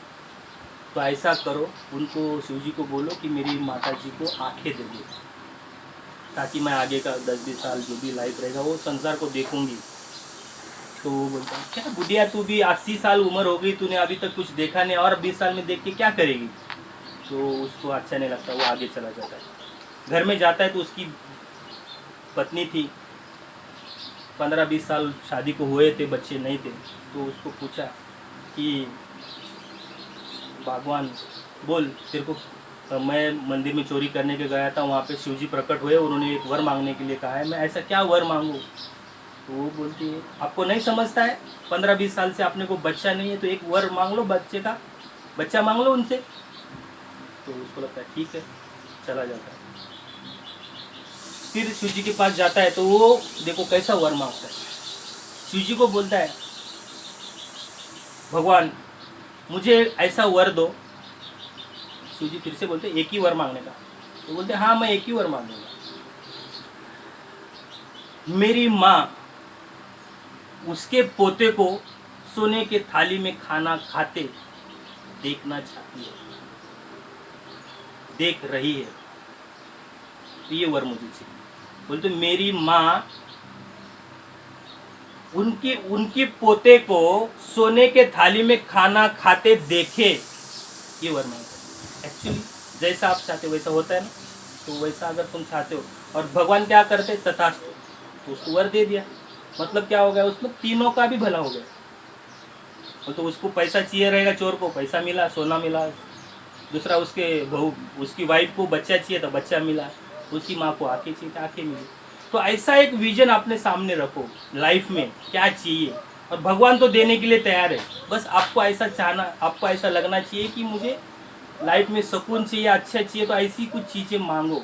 तो ऐसा करो, उनको शिव जी को बोलो कि मेरी माता जी को आंखें दे दो, ताकि मैं आगे का 10-20 साल जो भी लाइफ रहेगा वो संसार को देखूंगी। तो वो बोलता है क्या बुढ़िया, तू भी 80 साल उम्र हो गई, तूने अभी तक कुछ देखा नहीं, और 20 साल में देख के क्या करेगी। तो उसको अच्छा नहीं लगता, वो आगे चला जाता है। घर में जाता है तो उसकी पत्नी थी, 15-20 साल शादी को हुए थे, बच्चे नहीं थे। तो उसको पूछा कि भगवान बोल, तेरे को मैं मंदिर में चोरी करने के गया था, वहाँ पे शिव जी प्रकट हुए, उन्होंने एक वर मांगने के लिए कहा है, मैं ऐसा क्या वर मांगूँ। तो वो बोलती है आपको नहीं समझता है, 15-20 साल से आपने को बच्चा नहीं है, तो एक वर मांग लो, बच्चा मांग लो उनसे। तो उसको लगता है ठीक है, चला जाता है। फिर शिव जी के पास जाता है तो वो देखो कैसा वर मांगता है। शिव जी को बोलता है भगवान मुझे ऐसा वर दो। शिव जी फिर से बोलते एक ही वर मांगने का। तो बोलते हाँ मैं एक ही वर मांगूंगा, मेरी माँ उसके पोते को सोने के थाली में खाना खाते देखना चाहती है, देख रही है, तो ये वर मुझे चाहिए। बोलते मेरी माँ उनके पोते को सोने के थाली में खाना खाते देखे, ये वर मांगते। एक्चुअली जैसा आप चाहते हो वैसा होता है ना, तो वैसा अगर तुम चाहते हो, और भगवान क्या करते तथास्तु, तो उसको वर दे दिया। मतलब क्या हो गया, उसमें तीनों का भी भला हो गया। तो उसको पैसा चाहिए रहेगा, चोर को पैसा मिला, सोना मिला। दूसरा उसके बहू उसकी वाइफ को बच्चा चाहिए तो बच्चा मिला, उसकी माँ को आंखें चाहिए तो आंखें मिली। तो ऐसा एक विजन अपने सामने रखो, लाइफ में क्या चाहिए, और भगवान तो देने के लिए तैयार है। बस आपको ऐसा चाहना, आपको ऐसा लगना चाहिए कि मुझे लाइफ में सुकून चाहिए, अच्छा चाहिए, तो ऐसी कुछ चीज़ें मांगो।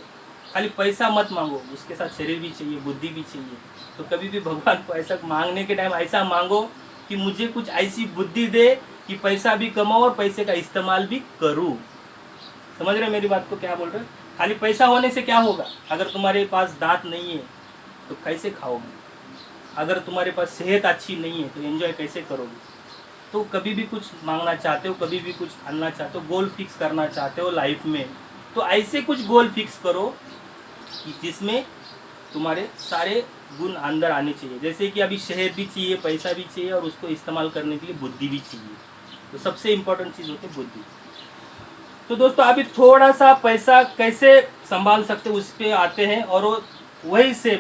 खाली पैसा मत मांगो, उसके साथ शरीर भी चाहिए, बुद्धि भी चाहिए। तो कभी भी भगवान को ऐसा मांगने के टाइम ऐसा मांगो कि मुझे कुछ ऐसी बुद्धि दे कि पैसा भी कमाओ और पैसे का इस्तेमाल भी करूँ। समझ रहे मेरी बात को, क्या बोल रहे हो? खाली पैसा होने से क्या होगा, अगर तुम्हारे पास दांत नहीं है तो कैसे खाओगे, अगर तुम्हारे पास सेहत अच्छी नहीं है तो एंजॉय कैसे करोगे। तो कभी भी कुछ मांगना चाहते हो, कभी भी कुछ आना चाहते हो, गोल फिक्स करना चाहते हो लाइफ में, तो ऐसे कुछ गोल फिक्स करो कि जिसमें तुम्हारे सारे गुण अंदर आने चाहिए। जैसे कि अभी शहर भी चाहिए, पैसा भी चाहिए, और उसको इस्तेमाल करने के लिए बुद्धि भी चाहिए। तो सबसे इम्पोर्टेंट चीज़ होती है बुद्धि। तो दोस्तों अभी थोड़ा सा पैसा कैसे संभाल सकते उस पर आते हैं। और वही से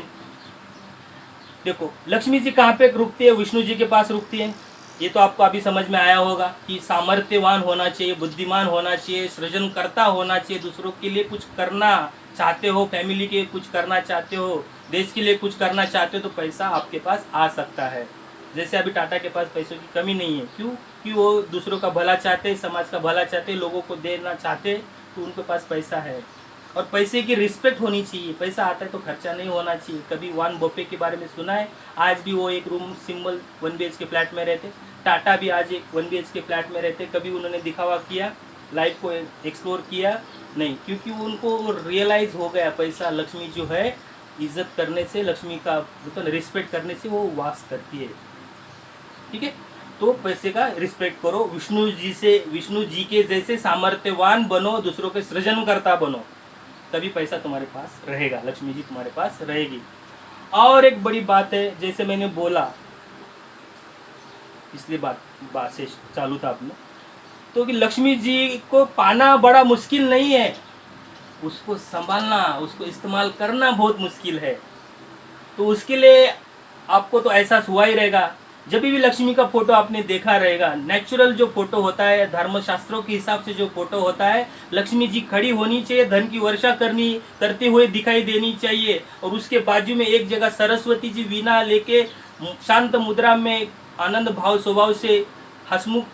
देखो लक्ष्मी जी कहाँ पे रुकती है, विष्णु जी के पास रुकती है। ये तो आपको अभी समझ में आया होगा कि सामर्थ्यवान होना चाहिए, बुद्धिमान होना चाहिए, सृजनकर्ता होना चाहिए, दूसरों के लिए कुछ करना चाहते हो, फैमिली के कुछ करना चाहते हो, देश के लिए कुछ करना चाहते हो, तो पैसा आपके पास आ सकता है। जैसे अभी टाटा के पास पैसों की कमी नहीं है, क्यों कि वो दूसरों का भला चाहते, समाज का भला चाहते, लोगों को देना चाहते, तो उनके पास पैसा है। और पैसे की रिस्पेक्ट होनी चाहिए, पैसा आता है तो खर्चा नहीं होना चाहिए। कभी वॉरेन बफेट के बारे में सुना है? आज भी वो एक रूम सिंबल 1 BHK फ्लैट में रहते, टाटा भी आज एक 1 BHK फ्लैट में रहते। कभी उन्होंने दिखावा किया, लाइफ को एक्सप्लोर किया नहीं, क्योंकि उनको रियलाइज हो गया पैसा लक्ष्मी जो है इज्जत करने से, लक्ष्मी का मतलब रिस्पेक्ट करने से वो वास करती है। ठीक है, तो पैसे का रिस्पेक्ट करो, विष्णु जी के जैसे सामर्थ्यवान बनो, दूसरों के सृजनकर्ता बनो। तभी पैसा तुम्हारे पास रहेगा, लक्ष्मी जी तुम्हारे पास रहेगी। और एक बड़ी बात है, जैसे मैंने बोला, इसलिए बात से चालू था आपने, तो कि लक्ष्मी जी को पाना बड़ा मुश्किल नहीं है, उसको संभालना, उसको इस्तेमाल करना बहुत मुश्किल है। तो उसके लिए आपको तो एहसास हुआ ही रहेगा, जब भी लक्ष्मी का फोटो आपने देखा रहेगा, नेचुरल जो फोटो होता है, धर्मशास्त्रों के हिसाब से जो फोटो होता है, लक्ष्मी जी खड़ी होनी चाहिए, धन की वर्षा करते हुए दिखाई देनी चाहिए, और उसके बाजू में एक जगह सरस्वती जी वीणा लेके शांत मुद्रा में आनंद भाव स्वभाव से हसमुख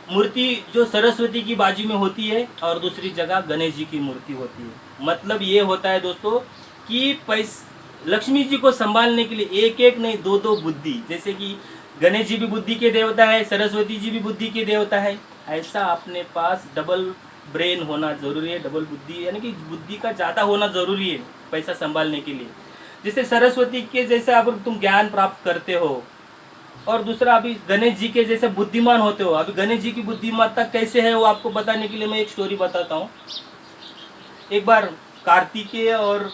मूर्ति जो सरस्वती की बाजू में होती है, और दूसरी जगह गणेश जी की मूर्ति होती है। मतलब ये होता है दोस्तों कि लक्ष्मी जी को संभालने के लिए एक एक नहीं, दो दो बुद्धि, जैसे कि गणेश जी भी बुद्धि के देवता है, सरस्वती जी भी बुद्धि के देवता है, ऐसा अपने पास डबल ब्रेन होना जरूरी है, डबल बुद्धि, यानी कि बुद्धि का ज़्यादा होना जरूरी है पैसा संभालने के लिए। जैसे सरस्वती के जैसे अब तुम ज्ञान प्राप्त करते हो, और दूसरा अभी गणेश जी के जैसे बुद्धिमान होते हो। अभी गणेश जी की बुद्धिमत्ता कैसे है वो आपको बताने के लिए मैं एक स्टोरी बताता हूँ। एक बार कार्तिकेय और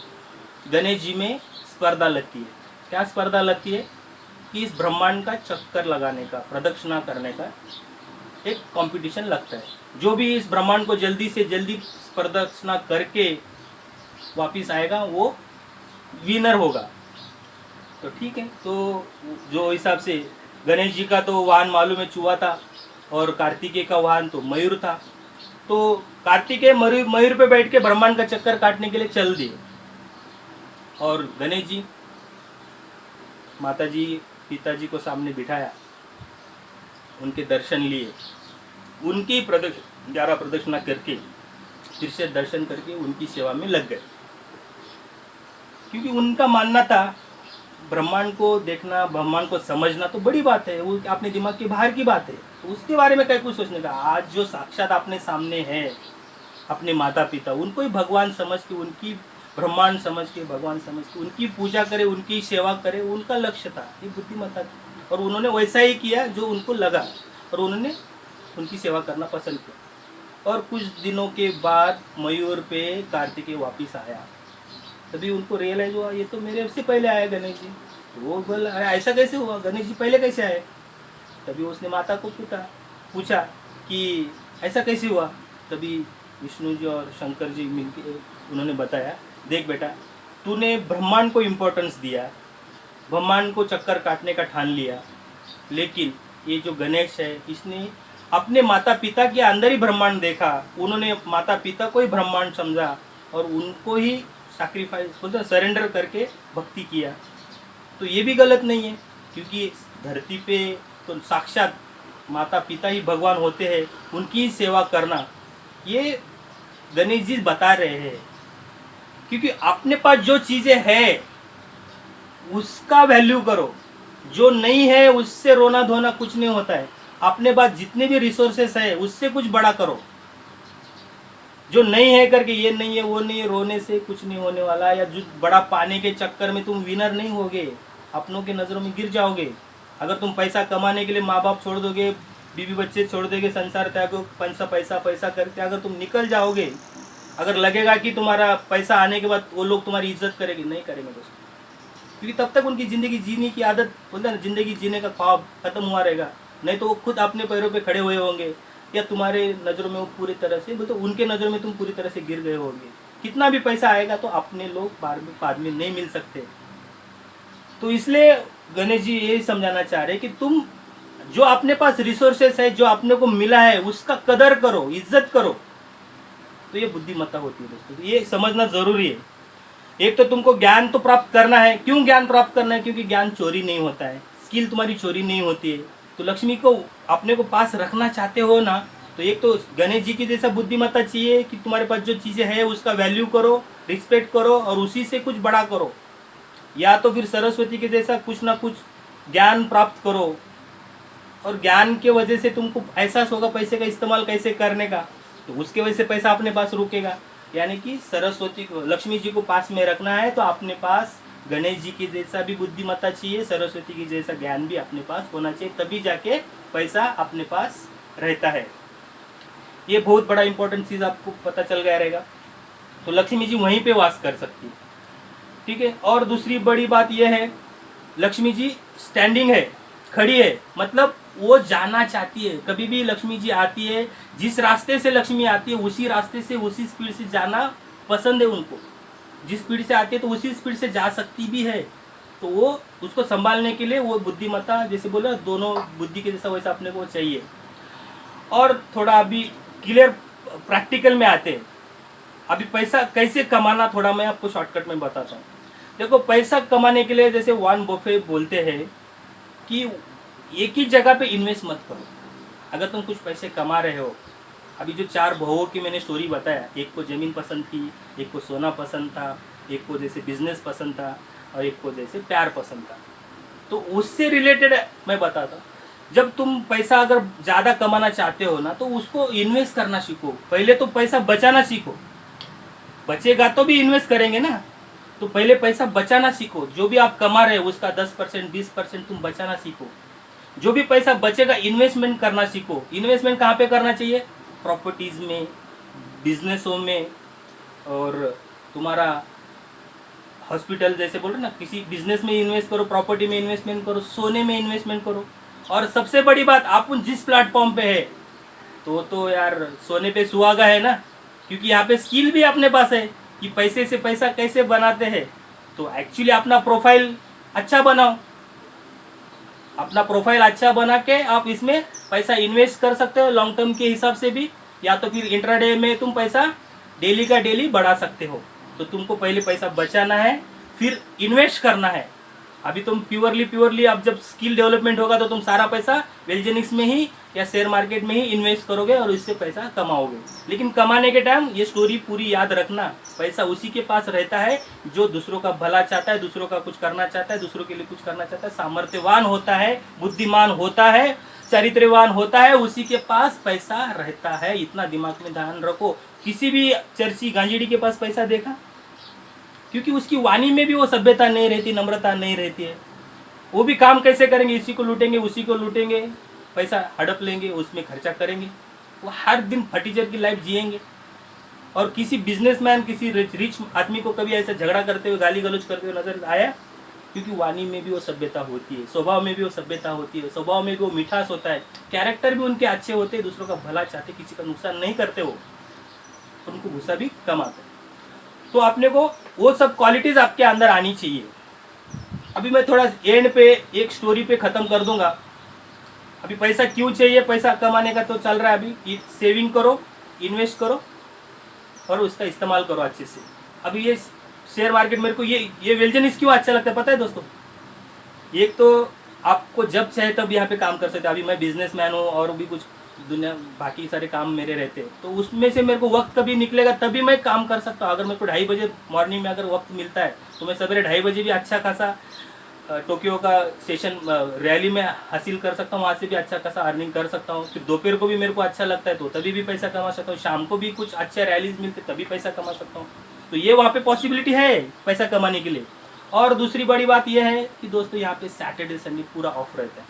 गणेश जी में स्पर्धा लगती है। क्या स्पर्धा लगती है कि इस ब्रह्मांड का चक्कर लगाने का, प्रदक्षिणा करने का एक कंपटीशन लगता है। जो भी इस ब्रह्मांड को जल्दी से जल्दी प्रदक्षिणा करके वापिस आएगा वो विनर होगा। तो ठीक है, तो जो हिसाब से गणेश जी का तो वाहन मालूम है चूहा था, और कार्तिकेय का वाहन तो मयूर था। तो कार्तिकेय मयूर पे बैठ के ब्रह्मांड का चक्कर काटने के लिए चल दिए, और गणेश जी माताजी पिताजी को सामने बिठाया, उनके दर्शन लिए, उनकी 11 प्रदक्षिणा करके फिर से दर्शन करके उनकी सेवा में लग गए। क्योंकि उनका मानना था ब्रह्मांड को देखना, ब्रह्मांड को समझना तो बड़ी बात है, वो अपने दिमाग के बाहर की बात है, तो उसके बारे में क्या कुछ सोचने का। आज जो साक्षात अपने सामने है, अपने माता पिता, उनको ही भगवान समझ के, उनकी ब्रह्मांड समझ के, भगवान समझ के उनकी पूजा करे, उनकी सेवा करे, उनका लक्ष्य था, ये बुद्धिमत्ता थी। और उन्होंने वैसा ही किया जो उनको लगा, और उन्होंने उनकी सेवा करना पसंद किया। और कुछ दिनों के बाद मयूर पे कार्तिकेय वापिस आया, तभी उनको रियलाइज हुआ ये तो मेरे से पहले आए गणेश जी। तो वो बोला अरे ऐसा कैसे हुआ, गणेश जी पहले कैसे आए। तभी उसने माता को पूछा कि ऐसा कैसे हुआ। तभी विष्णु जी और शंकर जी मिलके उन्होंने बताया, देख बेटा, तूने ब्रह्मांड को इम्पोर्टेंस दिया, ब्रह्मांड को चक्कर काटने का ठान लिया, लेकिन ये जो गणेश है इसने अपने माता पिता के अंदर ही ब्रह्मांड देखा, उन्होंने माता पिता को ही ब्रह्मांड समझा, और उनको ही सैक्रिफाइस बोलते सरेंडर करके भक्ति किया। तो ये भी गलत नहीं है, क्योंकि धरती पे तो साक्षात माता पिता ही भगवान होते हैं, उनकी ही सेवा करना ये गणेश जी बता रहे हैं। क्योंकि अपने पास जो चीज़ें हैं उसका वैल्यू करो, जो नहीं है उससे रोना धोना कुछ नहीं होता है। अपने पास जितने भी रिसोर्सेस है उससे कुछ बड़ा करो, जो नहीं है करके ये नहीं है वो नहीं है रोने से कुछ नहीं होने वाला, या जो बड़ा पाने के चक्कर में तुम विनर नहीं होगे, अपनों के नज़रों में गिर जाओगे। अगर तुम पैसा कमाने के लिए माँ बाप छोड़ दोगे, बीवी बच्चे छोड़ दोगे, संसार त्यागो, पैसा करके अगर तुम निकल जाओगे, अगर लगेगा कि तुम्हारा पैसा आने के बाद वो लोग तुम्हारी इज्जत करेंगे, नहीं करेंगे दोस्तों। क्योंकि तब तक उनकी ज़िंदगी जीने की आदत, बोलते हैं ना, ज़िंदगी जीने का ख्वाब खत्म हुआ रहेगा। नहीं तो वो खुद अपने पैरों पे खड़े हुए होंगे, या तुम्हारे नज़रों में वो पूरी तरह से, बोलते उनके नज़रों में तुम पूरी तरह से गिर गए होंगे। कितना भी पैसा आएगा तो अपने लोग बाद में नहीं मिल सकते। तो इसलिए गणेश जी यही समझाना चाह रहे कि तुम जो अपने पास रिसोर्सेस है, जो अपने को मिला है, उसका कदर करो, इज्जत करो। तो ये बुद्धिमत्ता होती है दोस्तों, ये समझना जरूरी है। एक तो तुमको ज्ञान तो प्राप्त करना है। क्यों ज्ञान प्राप्त करना है? क्योंकि ज्ञान चोरी नहीं होता है, स्किल तुम्हारी चोरी नहीं होती है। तो लक्ष्मी को अपने को पास रखना चाहते हो ना, तो एक तो गणेश जी की जैसा बुद्धिमत्ता चाहिए कि तुम्हारे पास जो चीज़ें हैं उसका वैल्यू करो, रिस्पेक्ट करो, और उसी से कुछ बड़ा करो। या तो फिर सरस्वती के जैसा कुछ ना कुछ ज्ञान प्राप्त करो, और ज्ञान के वजह से तुमको एहसास होगा पैसे का इस्तेमाल कैसे करने का, तो उसके वजह से पैसा अपने पास रुकेगा। यानी कि सरस्वती को, लक्ष्मी जी को पास में रखना है तो अपने पास गणेश जी की जैसा भी बुद्धिमत्ता चाहिए, सरस्वती की जैसा ज्ञान भी अपने पास होना चाहिए, तभी जाके पैसा अपने पास रहता है। ये बहुत बड़ा इंपॉर्टेंट चीज़ आपको पता चल गया रहेगा। तो लक्ष्मी जी वहीं पे वास कर सकती है। ठीक है। और दूसरी बड़ी बात यह है, लक्ष्मी जी स्टैंडिंग है, खड़ी है, मतलब वो जाना चाहती है। कभी भी लक्ष्मी जी आती है, जिस रास्ते से लक्ष्मी आती है उसी रास्ते से उसी स्पीड से जाना पसंद है उनको। जिस स्पीड से आती है तो उसी स्पीड से जा सकती भी है। तो वो उसको संभालने के लिए वो बुद्धिमत्ता, जैसे बोला दोनों बुद्धि के जैसा वैसा अपने को चाहिए। और थोड़ा अभी क्लियर प्रैक्टिकल में आते हैं। अभी पैसा कैसे कमाना थोड़ा मैं आपको शॉर्टकट में बताता हूँ। देखो, पैसा कमाने के लिए जैसे वॉरेन बफेट बोलते हैं कि एक ही जगह पे इन्वेस्ट मत करो। अगर तुम कुछ पैसे कमा रहे हो, अभी जो 4 बहुओं की मैंने स्टोरी बताया, एक को ज़मीन पसंद थी, एक को सोना पसंद था, एक को जैसे बिजनेस पसंद था, और एक को जैसे प्यार पसंद था। तो उससे रिलेटेड मैं बताता हूँ, जब तुम पैसा अगर ज़्यादा कमाना चाहते हो ना, तो उसको इन्वेस्ट करना सीखो। पहले तो पैसा बचाना सीखो, बचेगा तो भी इन्वेस्ट करेंगे ना। तो पहले पैसा बचाना सीखो। जो भी आप कमा रहे हो उसका 10% 20% तुम बचाना सीखो। जो भी पैसा बचेगा इन्वेस्टमेंट करना सीखो। इन्वेस्टमेंट कहाँ पे करना चाहिए? प्रॉपर्टीज़ में, बिजनेसों में, और तुम्हारा हॉस्पिटल जैसे बोल रहे ना, किसी बिजनेस में इन्वेस्ट करो, प्रॉपर्टी में इन्वेस्टमेंट करो, सोने में इन्वेस्टमेंट करो। और सबसे बड़ी बात, आप जिस प्लेटफॉर्म पे है तो यार सोने पे सुहागा है ना, क्योंकि यहाँ पे स्किल भी अपने पास है कि पैसे से पैसा कैसे बनाते हैं। तो एक्चुअली अपना प्रोफाइल अच्छा बनाओ, अपना प्रोफाइल अच्छा बना के आप इसमें पैसा इन्वेस्ट कर सकते हो लॉन्ग टर्म के हिसाब से भी, या तो फिर इंट्राडे में तुम पैसा डेली का डेली बढ़ा सकते हो। तो तुमको पहले पैसा बचाना है, फिर इन्वेस्ट करना है। अभी तुम प्योरली अब जब स्किल डेवलपमेंट होगा तो तुम सारा पैसा वेलजेनिक्स में ही या शेयर मार्केट में ही इन्वेस्ट करोगे और इससे पैसा कमाओगे। लेकिन कमाने के टाइम ये स्टोरी पूरी याद रखना, पैसा उसी के पास रहता है जो दूसरों का भला चाहता है, दूसरों का कुछ करना चाहता है, दूसरों के लिए कुछ करना चाहता है, सामर्थ्यवान होता है, बुद्धिमान होता है, चरित्रवान होता है, उसी के पास पैसा रहता है। इतना दिमाग में ध्यान रखो। किसी भी चर्ची गांजेड़ी के पास पैसा देखा? क्योंकि उसकी वाणी में भी वो सभ्यता नहीं रहती, नम्रता नहीं रहती है। वो भी काम कैसे करेंगे? इसी को लूटेंगे, उसी को लूटेंगे, पैसा हड़प लेंगे, उसमें खर्चा करेंगे। वो हर दिन फटीचर की लाइफ जिएंगे। और किसी बिजनेसमैन, किसी रिच आदमी को कभी ऐसा झगड़ा करते हुए, गाली गलौज करते हुए नजर आया? क्योंकि वाणी में भी वो सभ्यता होती है, स्वभाव में भी वो सभ्यता होती है, स्वभाव में भी वो मिठास होता है, कैरेक्टर भी उनके अच्छे होते हैं, दूसरों का भला चाहते, किसी का नुकसान नहीं करते वो, उनको गुस्सा भी कम आता है। तो आपने को वो सब क्वालिटीज आपके अंदर आनी चाहिए। अभी मैं थोड़ा एंड पे एक स्टोरी पे ख़त्म कर दूंगा। अभी पैसा क्यों चाहिए? पैसा कमाने का तो चल रहा है अभी, सेविंग करो, इन्वेस्ट करो और उसका इस्तेमाल करो अच्छे से। अभी ये शेयर मार्केट, मेरे को ये वेलजेनिक्स क्यों अच्छा लगता है पता है दोस्तों? एक तो आपको जब चाहे तब यहाँ पे काम कर सकते हैं। अभी मैं बिजनेसमैन हूँ और भी कुछ दुनिया बाकी सारे काम मेरे रहते हैं, तो उसमें से मेरे को वक्त कभी निकलेगा तभी मैं काम कर सकता हूँ। अगर मेरे को 2:30 बजे मॉर्निंग में अगर वक्त मिलता है तो मैं सवेरे 2:30 बजे भी अच्छा खासा टोक्यो का सेशन रैली में हासिल कर सकता हूँ, वहाँ से भी अच्छा खासा अर्निंग कर सकता हूँ। फिर दोपहर को भी मेरे को अच्छा लगता है तो तभी भी पैसा कमा सकता हूँ। शाम को भी कुछ अच्छे रैलीज मिलते तभी पैसा कमा सकता हूँ। तो ये वहाँ पे पॉसिबिलिटी है पैसा कमाने के लिए। और दूसरी बड़ी बात यह है कि दोस्तों यहाँ पे सैटरडे संडे पूरा ऑफ रहता है।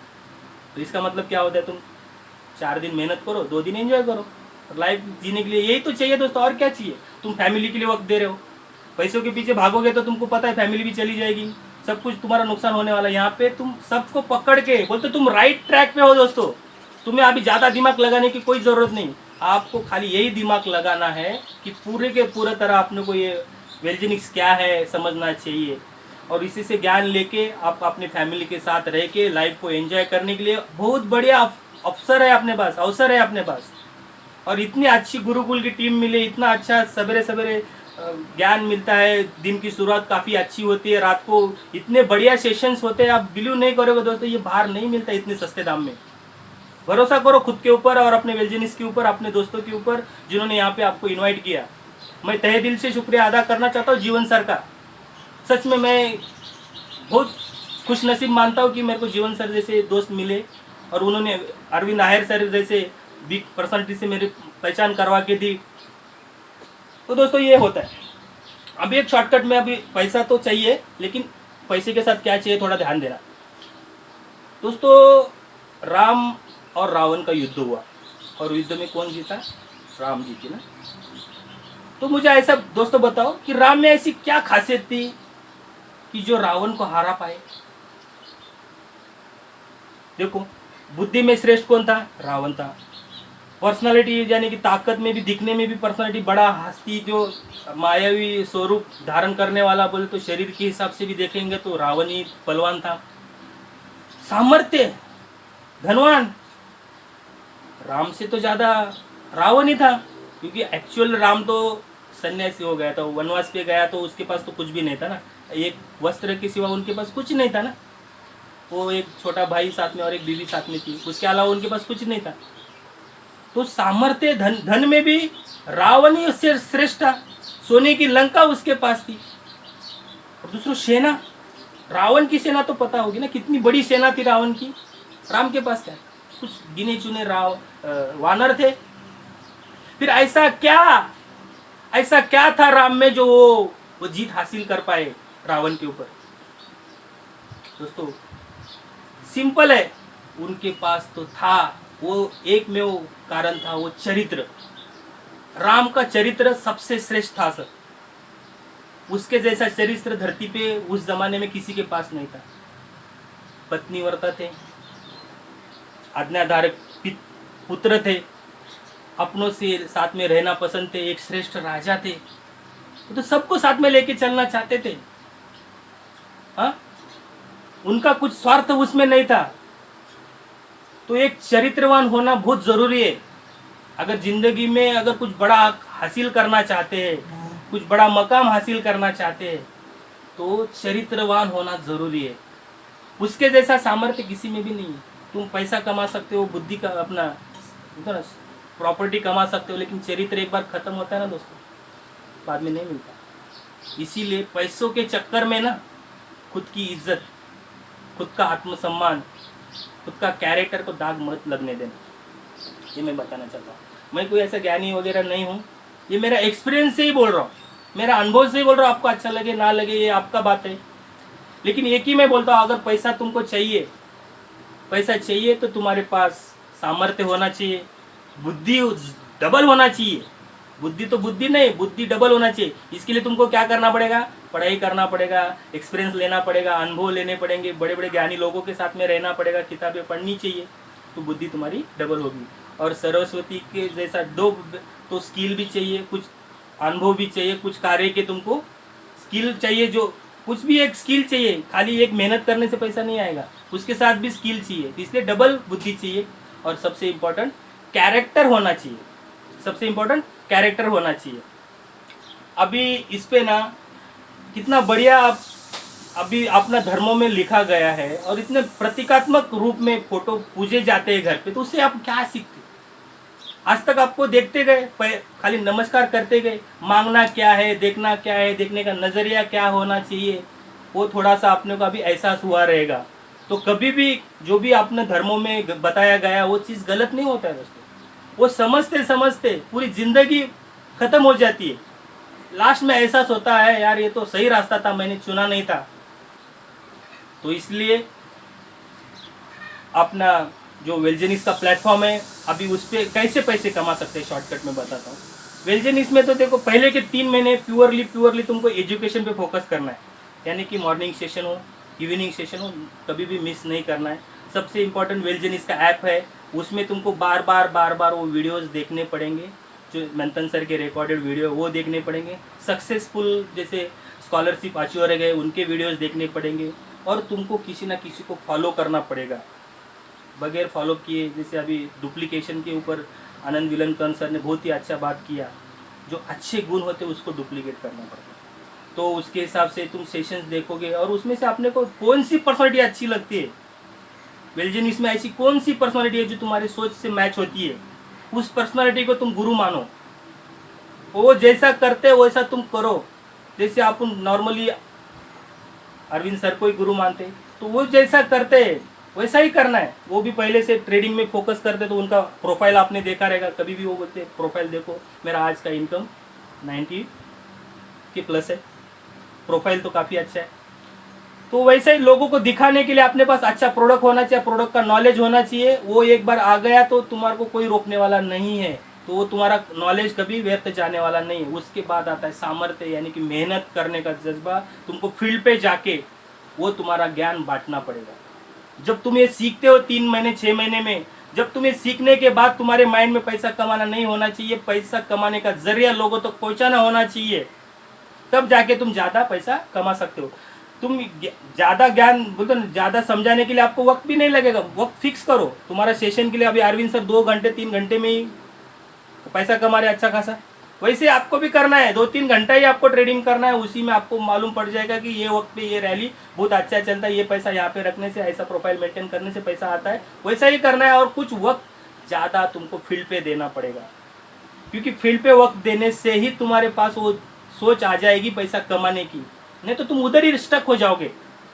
तो इसका मतलब क्या होता है? तुम 4 दिन मेहनत करो, 2 दिन एंजॉय करो। लाइफ जीने के लिए यही तो चाहिए दोस्तों, और क्या चाहिए? तुम फैमिली के लिए वक्त दे रहे हो, पैसों के पीछे भागोगे तो तुमको पता है फैमिली भी चली जाएगी, सब कुछ तुम्हारा नुकसान होने वाला है। यहाँ पे तुम सबको पकड़ के बोलते तुम राइट ट्रैक पे हो दोस्तों। तुम्हें अभी ज़्यादा दिमाग लगाने की कोई ज़रूरत नहीं। आपको खाली यही दिमाग लगाना है कि पूरे के पूरे तरह अपने को ये वेलजेनिक्स क्या है समझना चाहिए, और इसी से ज्ञान लेके आप अपने फैमिली के साथ रह के लाइफ को एंजॉय करने के लिए बहुत बढ़िया अवसर है अपने पास, अवसर है अपने पास। और इतनी अच्छी गुरुकुल की टीम मिले, इतना अच्छा सवेरे सवेरे ज्ञान मिलता है, दिन की शुरुआत काफ़ी अच्छी होती है, रात को इतने बढ़िया सेशंस होते हैं, आप बिलीव नहीं करोगे दोस्तों, ये बाहर नहीं मिलता इतने सस्ते दाम में। भरोसा करो खुद के ऊपर और अपने वेलजेनिक्स के ऊपर, अपने दोस्तों के ऊपर जिन्होंने यहाँ पे आपको इन्वाइट किया। मैं तहे दिल से शुक्रिया अदा करना चाहता हूँ जीवन सर का। सच में मैं बहुत खुश नसीब मानता हूँ कि मेरे को जीवन सर जैसे दोस्त मिले और उन्होंने अरविंद आहेर सर जैसे बिग पर्सनालिटी से मेरी पहचान करवा के दी। तो दोस्तों ये होता है। अभी एक शॉर्टकट में, अभी पैसा तो चाहिए लेकिन पैसे के साथ क्या चाहिए थोड़ा ध्यान देना दोस्तों। राम और रावण का युद्ध हुआ और युद्ध में कौन जीता? राम जीते ना। तो मुझे ऐसा दोस्तों बताओ कि राम में ऐसी क्या खासियत थी कि जो रावण को हरा पाए। देखो, बुद्धि में श्रेष्ठ कौन था? रावण था। पर्सनालिटी यानी कि ताकत में भी, दिखने में भी पर्सनालिटी बड़ा, हस्ती जो मायावी स्वरूप धारण करने वाला, बोले तो शरीर के हिसाब से भी देखेंगे तो रावण ही बलवान था। सामर्थ्य, धनवान, राम से तो ज्यादा रावण ही था, क्योंकि एक्चुअल राम तो सन्यासी हो गया था, वनवास पे गया तो उसके पास तो कुछ भी नहीं था ना, एक वस्त्र के सिवा उनके पास कुछ नहीं था ना। वो एक छोटा भाई साथ में और एक बीवी साथ में थी, उसके अलावा उनके पास कुछ नहीं था। तो सामर्थ्य, धन में भी रावण ही उससे श्रेष्ठ था। सोने की लंका उसके पास थी। और दूसरों सेना, रावण की सेना तो पता होगी ना, कितनी बड़ी सेना थी रावण की। राम के पास क्या, कुछ गिने चुने वानर थे। फिर ऐसा क्या था राम में जो वो जीत हासिल कर पाए रावण के ऊपर? दोस्तों सिंपल है, उनके पास तो था वो एक में वो कारण था, वो चरित्र। राम का चरित्र सबसे श्रेष्ठ था सर। उसके जैसा चरित्र धरती पे उस जमाने में किसी के पास नहीं था। पत्नीव्रता थे, आज्ञाधारक पुत्र थे, अपनों से साथ में रहना पसंद थे, एक श्रेष्ठ राजा थे, तो सबको साथ में लेके चलना चाहते थे। हाँ, उनका कुछ स्वार्थ उसमें नहीं था। तो एक चरित्रवान होना बहुत जरूरी है। अगर जिंदगी में अगर कुछ बड़ा हासिल करना चाहते हैं, कुछ बड़ा मकाम हासिल करना चाहते हैं, तो चरित्रवान होना जरूरी है। उसके जैसा सामर्थ्य किसी में भी नहीं है। तुम पैसा कमा सकते हो, बुद्धि का अपना प्रॉपर्टी कमा सकते हो, लेकिन चरित्र एक बार खत्म होता है ना दोस्तों, बाद में नहीं मिलता। इसीलिए पैसों के चक्कर में ना खुद की इज्जत, खुद का आत्मसम्मान, खुद का कैरेक्टर को दाग मत लगने देना। ये मैं बताना चाहता हूँ। मैं कोई ऐसा ज्ञानी वगैरह नहीं हूँ, ये मेरा एक्सपीरियंस से ही बोल रहा हूँ, मेरा अनुभव से ही बोल रहा हूँ। आपको अच्छा लगे ना लगे ये आपका बात है, लेकिन एक ही मैं बोलता हूँ, अगर पैसा तुमको चाहिए, पैसा चाहिए तो तुम्हारे पास सामर्थ्य होना चाहिए, बुद्धि डबल होना चाहिए। बुद्धि तो बुद्धि नहीं, बुद्धि डबल होना चाहिए। इसके लिए तुमको क्या करना पड़ेगा? पढ़ाई करना पड़ेगा, एक्सपीरियंस लेना पड़ेगा, अनुभव लेने पड़ेंगे, बड़े बड़े ज्ञानी लोगों के साथ में रहना पड़ेगा, किताबें पढ़नी चाहिए, तो बुद्धि तुम्हारी डबल होगी। और सरस्वती के जैसा दो तो स्किल भी चाहिए, कुछ अनुभव भी चाहिए, कुछ कार्य के तुमको स्किल चाहिए, जो कुछ भी एक स्किल चाहिए। खाली एक मेहनत करने से पैसा नहीं आएगा, उसके साथ भी स्किल चाहिए। इसलिए डबल बुद्धि चाहिए। और सबसे इम्पोर्टेंट कैरेक्टर होना चाहिए, सबसे इम्पोर्टेंट कैरेक्टर होना चाहिए। अभी इस पे ना कितना बढ़िया अभी अपना धर्मों में लिखा गया है, और इतने प्रतीकात्मक रूप में फोटो पूजे जाते हैं घर पे, तो उससे आप क्या सीखते? आज तक आपको देखते गए, खाली नमस्कार करते गए, मांगना क्या है, देखना क्या है, देखने का नजरिया क्या होना चाहिए, वो थोड़ा सा अपने को अभी एहसास हुआ रहेगा। तो कभी भी जो भी आपने धर्मों में बताया गया वो चीज़ गलत नहीं होता है दोस्तों। वो समझते समझते पूरी जिंदगी खत्म हो जाती है, लास्ट में एहसास होता है यार ये तो सही रास्ता था, मैंने चुना नहीं था। तो इसलिए अपना जो वेलजेनिस का प्लेटफॉर्म है, अभी उस पर कैसे पैसे कमा सकते हैं शॉर्टकट में बताता हूँ। वेलजेनिस में तो देखो, पहले के 3 महीने प्योरली तुमको एजुकेशन पे फोकस करना है, यानी कि मॉर्निंग सेशन हो, इवनिंग सेशन हो, कभी भी मिस नहीं करना है। सबसे इम्पोर्टेंट वेलजेनिस का ऐप है, उसमें तुमको बार बार वो वीडियोस देखने पड़ेंगे, जो मंथन सर के रिकॉर्डेड वीडियो वो देखने पड़ेंगे। सक्सेसफुल जैसे स्कॉलरशिप अचीवर गए उनके वीडियोस देखने पड़ेंगे, और तुमको किसी ना किसी को फॉलो करना पड़ेगा। बगैर फॉलो किए, जैसे अभी डुप्लीकेशन के ऊपर आनंद विलनकन सर ने बहुत ही अच्छा बात किया, जो अच्छे गुण होते उसको डुप्लीकेट करना पड़ेगा। तो उसके हिसाब से तुम सेशंस देखोगे, और उसमें से अपने को कौन सी पर्सनालिटी अच्छी लगती है, वेलजेनिस में ऐसी कौन सी पर्सनालिटी है जो तुम्हारी सोच से मैच होती है, उस पर्सनालिटी को तुम गुरु मानो। वो जैसा करते वैसा तुम करो। जैसे आप नॉर्मली अरविंद सर को ही गुरु मानते, तो वो जैसा करते वैसा ही करना है। वो भी पहले से ट्रेडिंग में फोकस करते, तो उनका प्रोफाइल आपने देखा रहेगा। कभी भी वो बोलते प्रोफाइल देखो, मेरा आज का इनकम 90 के प्लस है, प्रोफाइल तो काफ़ी अच्छा है। तो वैसे ही लोगों को दिखाने के लिए अपने पास अच्छा प्रोडक्ट होना चाहिए, प्रोडक्ट का नॉलेज होना चाहिए। वो एक बार आ गया तो तुम्हारे को कोई रोकने वाला नहीं है। तो वो तुम्हारा नॉलेज कभी व्यर्थ जाने वाला नहीं है। उसके बाद आता है सामर्थ्य, यानी कि मेहनत करने का जज्बा। तुमको फील्ड पे जाके वो तुम्हारा ज्ञान बांटना पड़ेगा। जब तुम ये सीखते हो 3 महीने 6 महीने में, जब तुम्हें सीखने के बाद तुम्हारे माइंड में पैसा कमाना नहीं होना चाहिए, पैसा कमाने का जरिया लोगों तक पहुंचाना होना चाहिए, तब जाके तुम ज़्यादा पैसा कमा सकते हो। तुम ज़्यादा ज्ञान बोलते हो, ज़्यादा समझाने के लिए आपको वक्त भी नहीं लगेगा। वक्त फिक्स करो। तुम्हारा सेशन के लिए अभी अरविंद सर 2 घंटे 3 घंटे में ही पैसा कमा रहे अच्छा खासा, वैसे आपको भी करना है। 2-3 घंटा ही आपको ट्रेडिंग करना है, उसी में आपको मालूम पड़ जाएगा कि ये वक्त पे ये रैली बहुत अच्छा चलता है, ये पैसा यहाँ पे रखने से, ऐसा प्रोफाइल मेंटेन करने से पैसा आता है। वैसा ही करना है। और कुछ वक्त ज़्यादा तुमको फील्ड पे देना पड़ेगा, क्योंकि फील्ड पे वक्त देने से ही तुम्हारे पास वो सोच आ जाएगी पैसा कमाने की। नहीं तो तुम उधर ही स्टक हो जाओगे।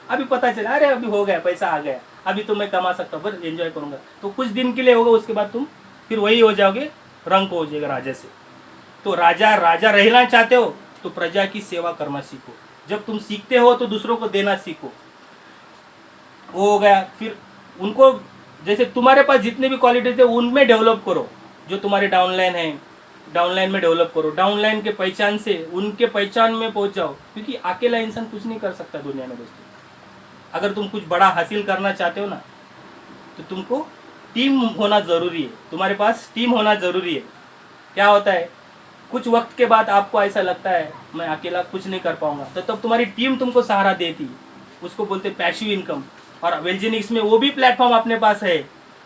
अभी पता चला अरे अभी हो गया, पैसा आ गया, अभी तो मैं कमा सकता हूँ, बस एंजॉय करूँगा, तो कुछ दिन के लिए होगा, उसके बाद तुम फिर वही हो जाओगे, रंग हो जाएगा राजा से। तो राजा राजा रहना चाहते हो तो प्रजा की सेवा करना सीखो। जब तुम सीखते हो तो दूसरों को देना सीखो। वो हो गया। फिर उनको, जैसे तुम्हारे पास जितने भी क्वालिटीज है उनमें डेवलप करो। जो तुम्हारे डाउनलाइन है, डाउनलाइन में डेवलप करो। डाउनलाइन के पहचान से उनके पहचान में पहुंच जाओ, क्योंकि अकेला इंसान कुछ नहीं कर सकता दुनिया में दोस्तों। अगर तुम कुछ बड़ा हासिल करना चाहते हो ना, तो तुमको टीम होना ज़रूरी है। तुम्हारे पास टीम होना ज़रूरी है। क्या होता है, कुछ वक्त के बाद आपको ऐसा लगता है मैं अकेला कुछ नहीं कर पाऊंगा, तो तब तुम्हारी टीम तुमको सहारा देती। उसको बोलते पैसिव इनकम। और वेलजेनिक्स में वो भी प्लेटफॉर्म अपने पास है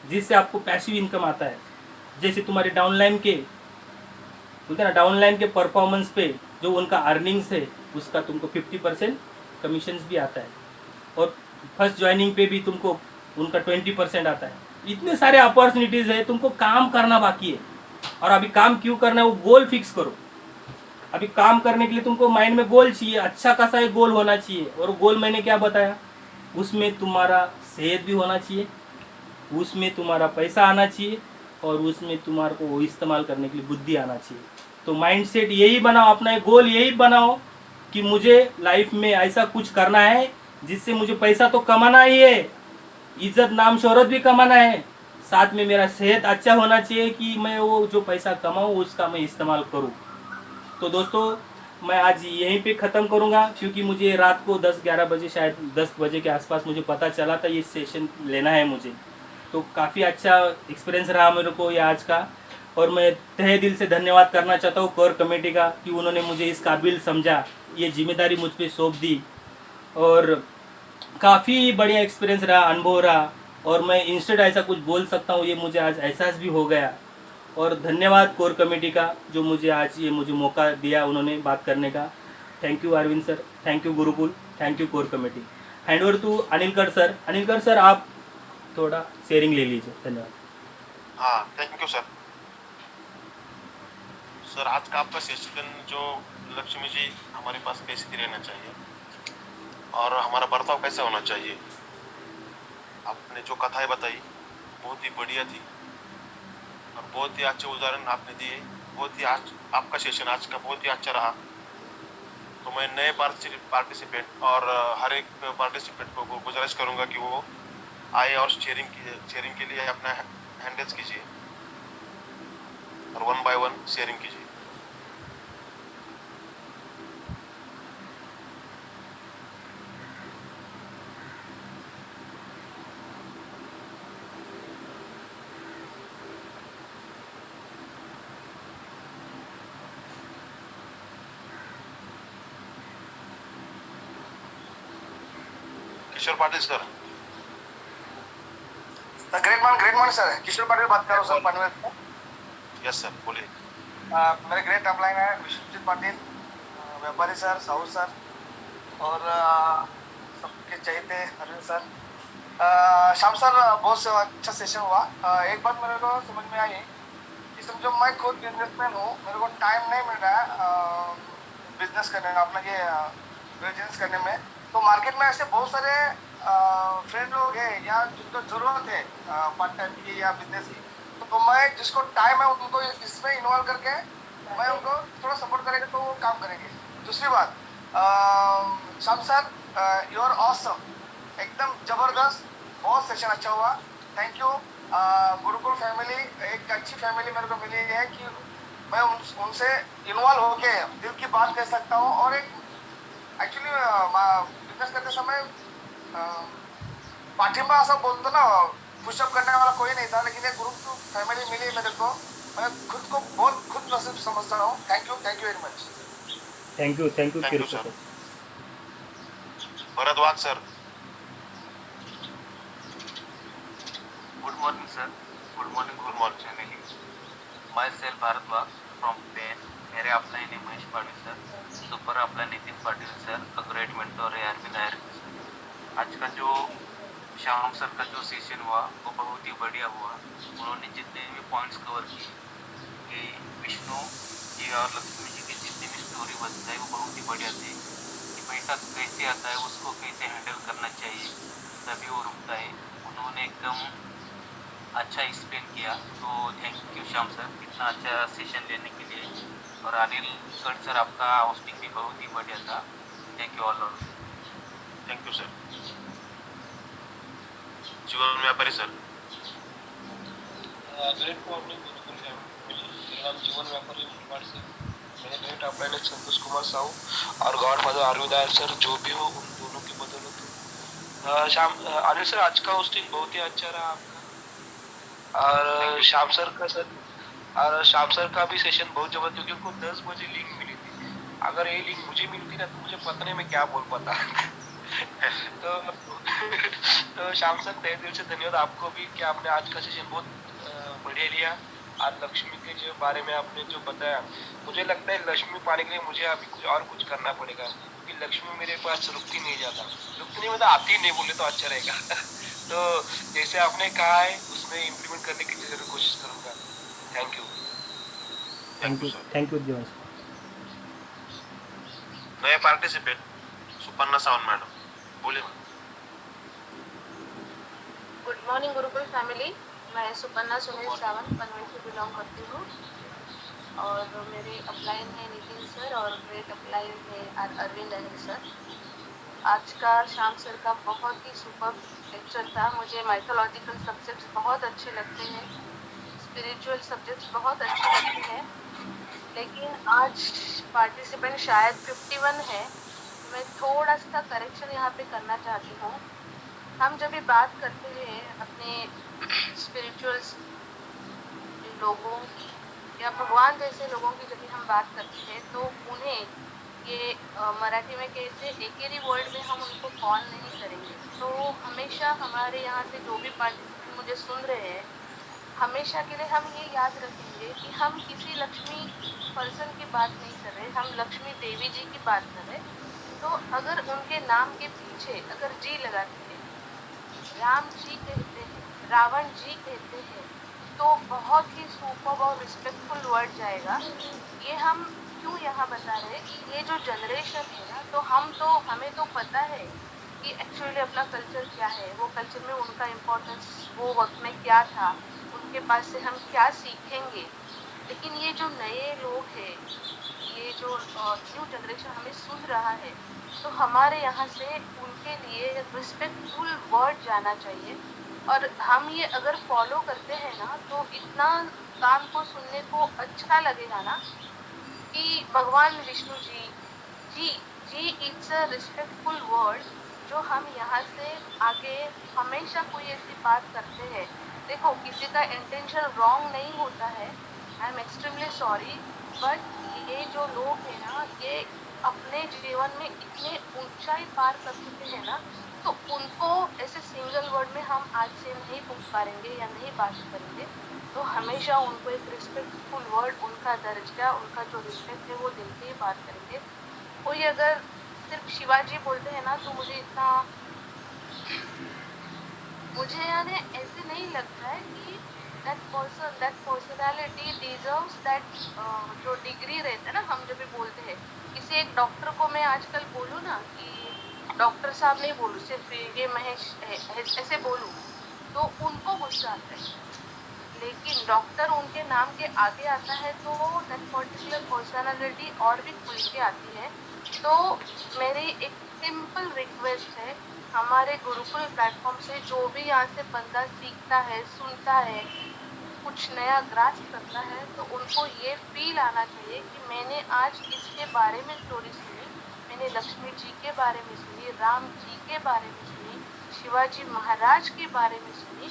जिससे आपको पैसिव इनकम आता है। जैसे तुम्हारे डाउनलाइन के बोलते हैं ना, डाउनलाइन के परफॉर्मेंस पे जो उनका अर्निंग्स है उसका तुमको 50% कमीशंस भी आता है। और फर्स्ट ज्वाइनिंग पे भी तुमको उनका 20% आता है। इतने सारे अपॉर्चुनिटीज़ है, तुमको काम करना बाकी है। और अभी काम क्यों करना है, वो गोल फिक्स करो। अभी काम करने के लिए तुमको माइंड में गोल चाहिए, अच्छा खासा एक गोल होना चाहिए। और गोल मैंने क्या बताया, उसमें तुम्हारा सेहत भी होना चाहिए, उसमें तुम्हारा पैसा आना चाहिए, और उसमें तुम्हारे को वो इस्तेमाल करने के लिए बुद्धि आना चाहिए। तो माइंडसेट यही बनाओ, अपना एक गोल यही बनाओ कि मुझे लाइफ में ऐसा कुछ करना है जिससे मुझे पैसा तो कमाना ही है, इज्जत नाम शोहरत भी कमाना है, साथ में मेरा सेहत अच्छा होना चाहिए कि मैं वो जो पैसा कमाऊँ उसका मैं इस्तेमाल करूँ। तो दोस्तों मैं आज यहीं पे ख़त्म करूँगा, क्योंकि मुझे रात को 10-11 बजे, शायद 10 बजे के आसपास मुझे पता चला था ये सेशन लेना है मुझे। तो काफ़ी अच्छा एक्सपीरियंस रहा मेरे को ये आज का। और मैं तहे दिल से धन्यवाद करना चाहता हूँ कोर कमेटी का कि उन्होंने मुझे इस काबिल समझा, ये जिम्मेदारी मुझ पर सौंप दी। और काफ़ी बढ़िया एक्सपीरियंस रहा, अनुभव रहा। और मैं इंस्टेंट ऐसा कुछ बोल सकता हूँ, ये मुझे आज एहसास भी हो गया। और धन्यवाद कोर कमेटी का जो मुझे आज ये मुझे मौका दिया उन्होंने बात करने का। Thank you Arvind sir, thank you Gurukul, thank you core committee. Hand over to Anilkar sir. Anilkar sir आप थोड़ा शेयरिंग ले लीजिए। धन्यवाद। हाँ, थैंक यू सर। सर आज का आपका सेशन जो लक्ष्मी जी हमारे पास कैसी रहना चाहिए और हमारा बर्ताव कैसे होना चाहिए, आपने जो कथाएं बताई बहुत ही बढ़िया थी और बहुत ही अच्छे उदाहरण आपने दिए। बहुत ही आज आपका सेशन आज का बहुत ही अच्छा रहा। तो मैं नए पार्टिसिपेंट और हर एक पार्टिसिपेंट को गुजारिश करूंगा कि वो आए और शेयरिंग के लिए अपना हैंडल्स कीजिए और 1 by 1 शेयरिंग कीजिए। Kishor Patil sir. Great morning sir, Kishor Patil बात कर रहा हूँ सर पनवेल से। यस सर, बोलिए। मेरे ग्रेट अपलाइन है विश्वजीत पाटिल, व्यापारी सर, साहू सर और सबके चहेते अरविंद सर। शाम सर बहुत अच्छा सेशन हुआ। एक बात मेरे को समझ में आई कि समझो मैं खुद बिजनेसमैन हूँ, मेरे को टाइम नहीं मिल रहा है बिजनेस करने में, अपना ये बिजनेस करने में। तो मार्केट में ऐसे बहुत सारे फ्रेंड लोग हैं या जिनको जरूरत है पार्ट टाइम की या बिजनेस की, तो मैं जिसको टाइम है उनको इसमें इन्वॉल्व करके मैं उनको थोड़ा सपोर्ट करेंगे तो वो काम करेंगे। दूसरी बात, शाम सर यू आर ऑसम, एकदम जबरदस्त, बहुत सेशन अच्छा हुआ। थैंक यू गुरुकुल फैमिली एक अच्छी फैमिली मेरे को मिली है कि मैं उनसे इन्वॉल्व होके दिल की बात कह सकता हूँ। और एक एक्चुअली बिजनेस करते समय पाठिंबा असं बोलतो ना, पुशअप करने वाला कोई नहीं था, लेकिन एक ग्रुप फैमिली मिली मेरे को। मैं खुद को बहुत खुद नसीब समझता हूँ। Thank you very much. Thank you Thank you, किरको sir. Sir. Bharadwaj sir. Good morning, sir. Good morning, Good Gurukul morning. family. Myself Bharatwaj from Pen. मेरे अपलाइन है Mahesh Patil sir, super upline Nitin Patil sir, a great mentor है Arvind आयरकर sir. आज का जो Shyam sir का जो session हुआ वो बहुत ही बढ़िया हुआ। उन्होंने जितने भी पॉइंट्स कवर किए कि विष्णु जी और लक्ष्मी जी की जितनी भी स्टोरी बताई वो बहुत ही बढ़िया थे कि पैसा कैसे आता है, उसको कैसे हैंडल करना चाहिए, तभी वो रुकता है। उन्होंने एकदम अच्छा एक्सप्लेन किया। तो थैंक यू श्याम सर इतना अच्छा सेशन लेने के लिए। और अनिल गढ़ सर आपका होस्टिंग भी बहुत ही बढ़िया था। Thank you all. Thank you sir. जीवन व्यापारी sir. Great morning Gurukul family. मेरा नाम जीवन व्यापारी मुंबई से। मेरे ग्रेट अपलाइन है संतोष कुमार साहू और गॉड फादर अरविंद आयर सर। जो भी हो उन दोनों की बदौलत शाम अनिल सर आज का होस्टिंग बहुत ही अच्छा रहा आपका। और शाम सर का भी सेशन बहुत जबरदस्त, क्योंकि उनको 10 बजे लिंक मिली थी। अगर ये लिंक मुझे मिलती ना तो मुझे पता नहीं मैं क्या बोल पाता। तो तो श्याम सर तहे दिल से धन्यवाद आपको भी कि आपने आज का सेशन बहुत बढ़िया लिया। और लक्ष्मी के जो बारे में आपने जो बताया, मुझे लगता है लक्ष्मी पाने के लिए मुझे अभी कुछ करना पड़ेगा, क्योंकि लक्ष्मी मेरे पास रुकती नहीं जाता, रुकती नहीं मतलब आती नहीं बोले तो अच्छा रहेगा। तो जैसे आपने कहा है उसमें इम्प्लीमेंट करने की जरूर कोशिश करूंगा। Thank you. थैंक यू जीवन सर। नए पार्टिसिपेंट सुपर्णा सावंत मैडम, बोलिए। Good morning Gurukul family. मैं सुपर्णा सुनील सावंत कन्वेंट से बिलोंग करती हूँ और मेरे अपलाइन है नितिन सर और ग्रेट अपलाइन है अरविंद अहिर सर। आज का श्याम सर का बहुत ही सुपर लेक्चर था। मुझे माइथोलॉजिकल सब्जेक्ट्स बहुत अच्छे लगते हैं, स्पिरिचुअल सब्जेक्ट्स बहुत अच्छे लगते हैं, लेकिन आज पार्टिसिपेंट शायद 51 है। मैं थोड़ा सा करेक्शन यहाँ पे करना चाहती हूँ। हम जब भी बात करते हैं अपने स्पिरिचुअल लोगों की या भगवान जैसे लोगों की, जब भी हम बात करते हैं तो उन्हें ये मराठी में कहते एकेरी वर्ड में हम उनको कॉल नहीं करेंगे। तो हमेशा हमारे यहाँ से जो भी पार्टिसिपेंट मुझे सुन रहे हैं, हमेशा के लिए हम ये याद रखेंगे कि हम किसी लक्ष्मी पर्सन की बात नहीं कर रहे, हम लक्ष्मी देवी जी की बात कर रहे। तो अगर उनके नाम के पीछे अगर जी लगाते हैं, राम जी कहते हैं, रावण जी कहते हैं, तो बहुत ही सुपर और रिस्पेक्टफुल वर्ड जाएगा। ये हम क्यों यहाँ बता रहे हैं कि ये जो जनरेशन है ना, तो हमें तो पता है कि एक्चुअली अपना कल्चर क्या है, वो कल्चर में उनका इम्पोर्टेंस वो वक्त में क्या था, उनके पास से हम क्या सीखेंगे। लेकिन ये जो नए लोग हैं, ये जो न्यू जनरेशन हमें सुन रहा है, तो हमारे यहाँ से उनके लिए रिस्पेक्टफुल वर्ड जाना चाहिए। और हम ये अगर फॉलो करते हैं ना, तो इतना कान को सुनने को अच्छा लगेगा ना कि भगवान Vishnu ji it's a respectful word जो हम यहाँ से आगे हमेशा कोई ऐसी बात करते हैं। देखो, किसी का इंटेंशन रॉन्ग नहीं होता है, I am extremely sorry, but ये जो लोग हैं ना, ये अपने जीवन में इतने ऊंचाई पार कर चुके हैं ना, तो उनको ऐसे सिंगल वर्ड में हम आज से नहीं पुकारेंगे या नहीं बात करेंगे। तो हमेशा उनको एक रिस्पेक्टफुल वर्ड, उनका दर्जा, उनका जो रिस्पेक्ट है वो दिल से ही बात करेंगे। कोई अगर सिर्फ शिवाजी बोलते हैं ना, तो मुझे यानी ऐसे नहीं लगता है कि दैट पर्सनालिटी डिजर्व्स दैट जो डिग्री रहता है ना, हम जब भी बोलते हैं किसी एक डॉक्टर को, मैं आजकल बोलूँ ना कि डॉक्टर साहब नहीं बोलूँ, सिर्फ ये महेश ऐसे बोलूँ, तो उनको गुस्सा आता है। लेकिन डॉक्टर उनके नाम के आगे आता है तो दैट पर्टिकुलर पर्सनालिटी और भी खुल के आती है। तो मेरी एक सिंपल रिक्वेस्ट है, हमारे गुरुकुल प्लेटफॉर्म से जो भी यहाँ से बंदा सीखता है, सुनता है, कुछ नया ग्रास्प करता है, तो उनको ये फील आना चाहिए कि मैंने आज इसके बारे में स्टोरी सुनी, मैंने लक्ष्मी जी के बारे में सुनी, राम जी के बारे में सुनी, शिवाजी महाराज के बारे में सुनी।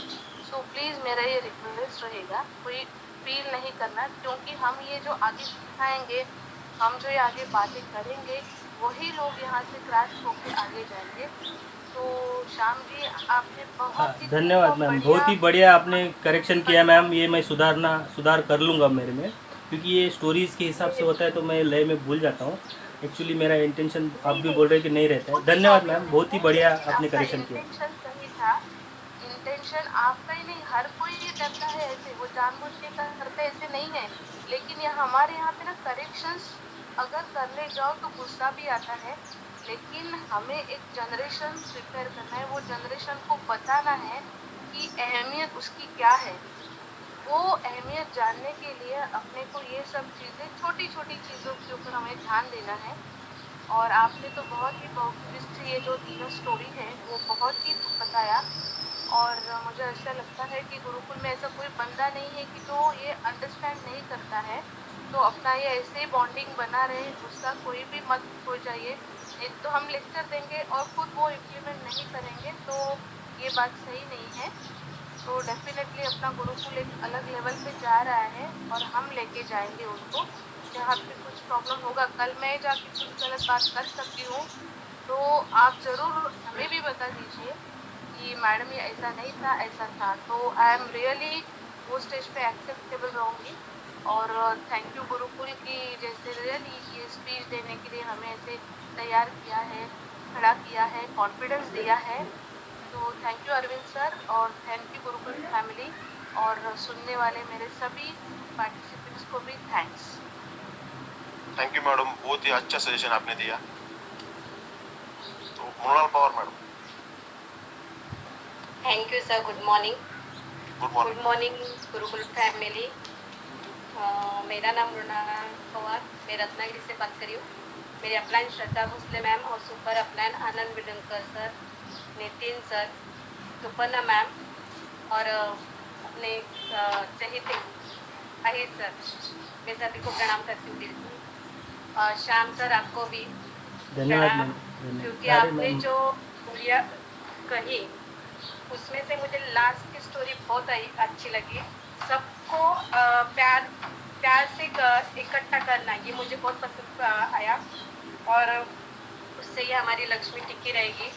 सो प्लीज़ मेरा ये रिक्वेस्ट रहेगा, कोई फील नहीं करना, क्योंकि हम ये जो आगे सिखाएंगे, हम जो ये आगे बातें करेंगे, वही लोग यहाँ से ग्रास्प होके आगे जाएंगे। तो श्याम जी, आपने हाँ, बहुत ही धन्यवाद मैम, बहुत ही बढ़िया आपने करेक्शन किया मैम। ये मैं सुधार कर लूँगा मेरे में, क्योंकि ये स्टोरीज़ के हिसाब से होता है तो मैं लय में भूल जाता हूँ। एक्चुअली मेरा इंटेंशन आप भी बोल रहे हैं कि नहीं रहता है। धन्यवाद मैम, बहुत ही बढ़िया आपने करेक्शन किया। इंटेंशन सही था, इंटेंशन आपका ही नहीं, हर कोई ये करता है ऐसे, वो जानबूझ के करते ऐसे नहीं है। लेकिन ये हमारे यहाँ पे ना करेक्शंस अगर करने जाओ तो गुस्सा भी आता है, लेकिन हमें एक जनरेशन प्रिपेयर करना है, वो जनरेशन को बताना है कि अहमियत उसकी क्या है। वो अहमियत जानने के लिए अपने को ये सब चीज़ें, छोटी छोटी चीज़ों के ऊपर हमें ध्यान देना है। और आपने तो बहुत ही बहुत ये जो तीनों स्टोरी है वो बहुत ही बताया। और मुझे ऐसा लगता है कि गुरुकुल में ऐसा कोई बंदा नहीं है कि जो ये अंडरस्टैंड नहीं करता है। तो अपना ये ऐसे ही बॉन्डिंग बना रहे, गुस्सा कोई भी मत हो जाइए। एक तो हम लेक्चर देंगे और खुद वो इम्प्लीमेंट नहीं करेंगे तो ये बात सही नहीं है। तो डेफिनेटली अपना गुरुकुल एक अलग लेवल पे जा रहा है और हम लेके जाएंगे उनको। जहाँ पे कुछ प्रॉब्लम होगा, कल मैं जाके कुछ गलत बात कर सकती हूँ, तो आप ज़रूर हमें भी बता दीजिए कि मैडम ये ऐसा नहीं था, ऐसा था। तो आई एम रियली वो स्टेज पे एक्सेप्टेबल रहूँगी। और थैंक यू गुरुकुल की, जैसे रियली ये स्पीच देने के लिए हमें ऐसे तैयार किया है, खड़ा किया है, कॉन्फिडेंस दिया है। तो थैंक यू अरविंद सर, और थैंक यू गुरुकुल फैमिली, और सुनने वाले मेरे सभी पार्टिसिपेंट्स को भी थैंक्स। थैंक यू मैडम, बहुत ही अच्छा सजेशन आपने दिया। तो Mrinal Pawar madam. Thank you sir, good morning. Good morning. Good morning Gurukul family. मेरा नाम मृणाल पवार, मैं रत्नागिरी से बात करी हूँ। मेरे अपलाइन श्रद्धा भोसले मैम और super upline Anand Bidankar sir, Nitin sir, Suparna ma'am और अपने चहेते अहित सर, मैं सभी को प्रणाम करती हूँ दिल से। श्याम सर, आपको भी धन्यवाद प्रणाम, मैम। क्योंकि अरे आपने मैम, जो स्टोरियाँ कही उसमें से मुझे लास्ट की स्टोरी बहुत अच्छी लगी। सबको प्यार से इकट्ठा करना, ये मुझे बहुत पसंद आया, और उससे ही हमारी लक्ष्मी टिकी रहेगी।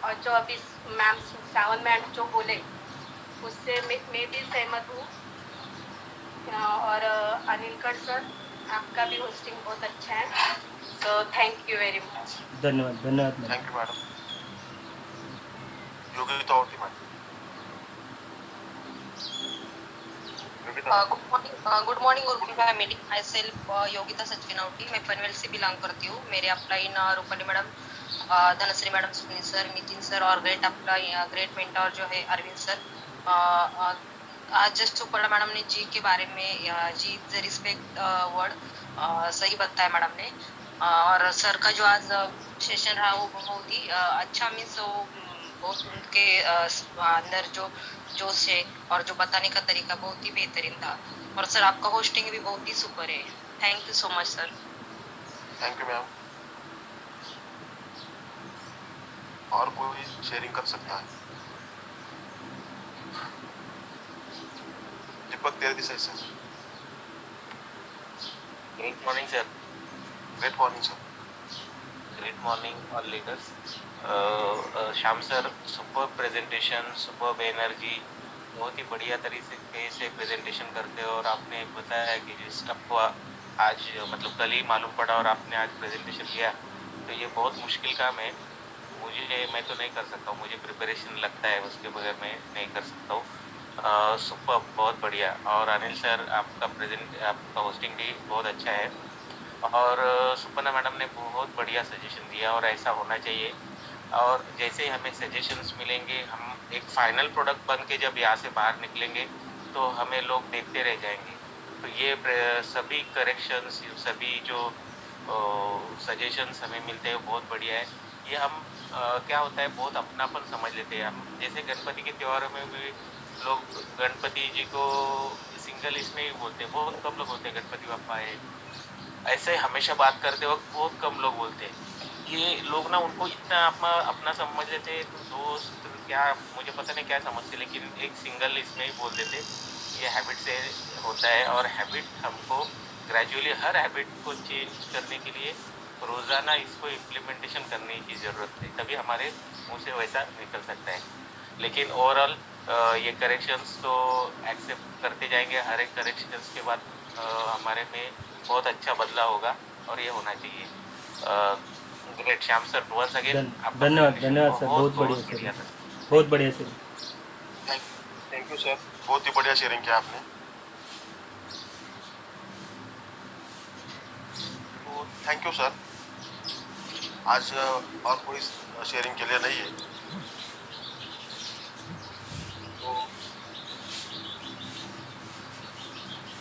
और जो अभी मैम सावन मैम जो बोले उससे मैं भी सहमत हूँ। और अनिलकर सर, आपका भी होस्टिंग बहुत अच्छा है, तो थैंक यू वेरी मच। धन्यवाद ma'am. Thank you madam. Yogita Hoti madam. Good morning Gurukul family. Myself Yogita Sachinawati, मैं पनवेल से बिलोंग करती हूँ। मेरे upline Rupali madam, Dhanashree madam, Sunil sir, Nitin sir और ग्रेट मेंटर जो है अरविंद सर। आज जस्ट सुपर्णा मैडम ने जी के बारे में, जी द रिस्पेक्ट वर्ड सही बताया मैडम ने। और सर का जो आज सेशन रहा वो बहुत ही अच्छा, मीन्स वो बहुत उनके अंदर जो जोश है और जो बताने का तरीका बहुत ही बेहतरीन था। और सर आपका होस्टिंग भी बहुत ही सुपर है। Thank you so much sir. Thank you ma'am. और कोई शेयरिंग कर सकता है? Deepak Derdesai sir. Good morning sir. Great morning sir. Great morning all leaders. Shyam sir, super presentation, super energy, बहुत ही बढ़िया तरीके से प्रेजेंटेशन करते हो। और आपने बताया कि जिस आपको आज मतलब कल ही मालूम पड़ा और आपने आज प्रेजेंटेशन किया, तो ये बहुत मुश्किल काम है। मैं तो नहीं कर सकता हूँ, मुझे प्रिपरेशन लगता है, उसके बगैर मैं नहीं कर सकता हूँ। सुपर, बहुत बढ़िया। और अनिल सर, आपका होस्टिंग भी बहुत अच्छा है। और सुपर्णा मैडम ने बहुत बढ़िया सजेशन दिया और ऐसा होना चाहिए। और जैसे ही हमें सजेशंस मिलेंगे, हम एक फाइनल प्रोडक्ट बन के जब यहाँ से बाहर निकलेंगे तो हमें लोग देखते रह जाएंगे। तो ये सभी करेक्शंस, सभी जो सजेशंस हमें मिलते हैं बहुत बढ़िया है। ये हम क्या होता है, बहुत अपनापन समझ लेते हैं हम। जैसे गणपति के त्योहारों में भी लोग गणपति जी को सिंगल इसमें ही बोलते हैं, बहुत कम लोग बोलते हैं गणपति बप्पा है। ऐसे हमेशा बात करते वक्त बहुत कम लोग बोलते हैं। ये लोग ना उनको इतना अपना समझ लेते हैं, तो दोस्त क्या, मुझे पता नहीं क्या समझते, लेकिन एक सिंगल इसमें ही बोल देते। ये हैबिट से होता है, और हैबिट हमको ग्रेजुअली हर हैबिट को चेंज करने के लिए रोज़ाना इसको इम्प्लीमेंटेशन करने की ज़रूरत है, तभी हमारे मुंह से वैसा निकल सकता है। लेकिन ओवरऑल ये करेक्शंस तो एक्सेप्ट करते जाएंगे। हर एक करेक्शंस के बाद हमारे में बहुत अच्छा बदलाव होगा, और ये होना चाहिए। Great Shyam sir, once again धन्यवाद धन्यवाद सर, बहुत बढ़िया सर, बहुत बढ़िया सर। थैंक यू सर, बहुत ही बढ़िया शेयरिंग किया आपने। तो थैंक यू सर। आज और कोई शेयरिंग के लिए नहीं है, तो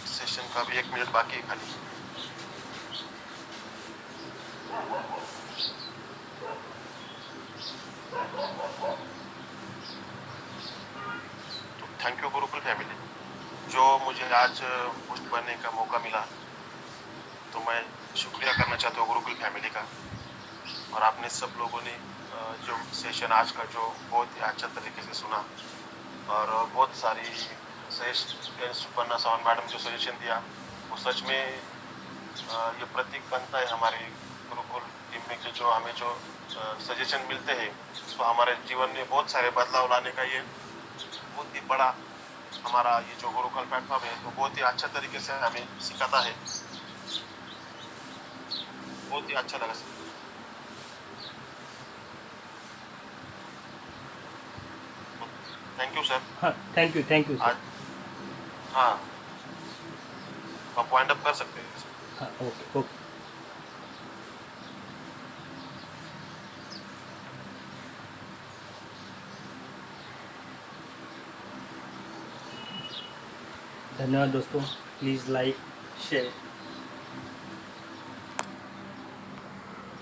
सेशन का भी 1 मिनट बाकी है खाली। तो थैंक यू गुरुकुल फैमिली, जो मुझे आज होस्ट बनने का मौका मिला। तो मैं शुक्रिया करना चाहता हूँ गुरुकुल फैमिली का। और आपने सब लोगों ने जो सेशन आज का जो बहुत ही अच्छा तरीके से सुना, और बहुत सारी सुपर्णा सावंत मैडम जो सजेशन दिया, वो सच में ये प्रतीक बनता है हमारे गुरुकुल टीम में कि जो हमें जो सजेशन मिलते हैं, तो हमारे जीवन में बहुत सारे बदलाव लाने का ये बहुत ही बड़ा हमारा ये जो गुरुकुल प्लेटफॉर्म है, तो बहुत ही अच्छा तरीके से हमें सिखाता है। बहुत ही अच्छा लगा सर। Thank you sir. हाँ, थैंक यू सर। हाँ, आप वाइंड अप कर सकते हैं। हाँ, ओके ओके। धन्यवाद दोस्तों, प्लीज़ लाइक शेयर।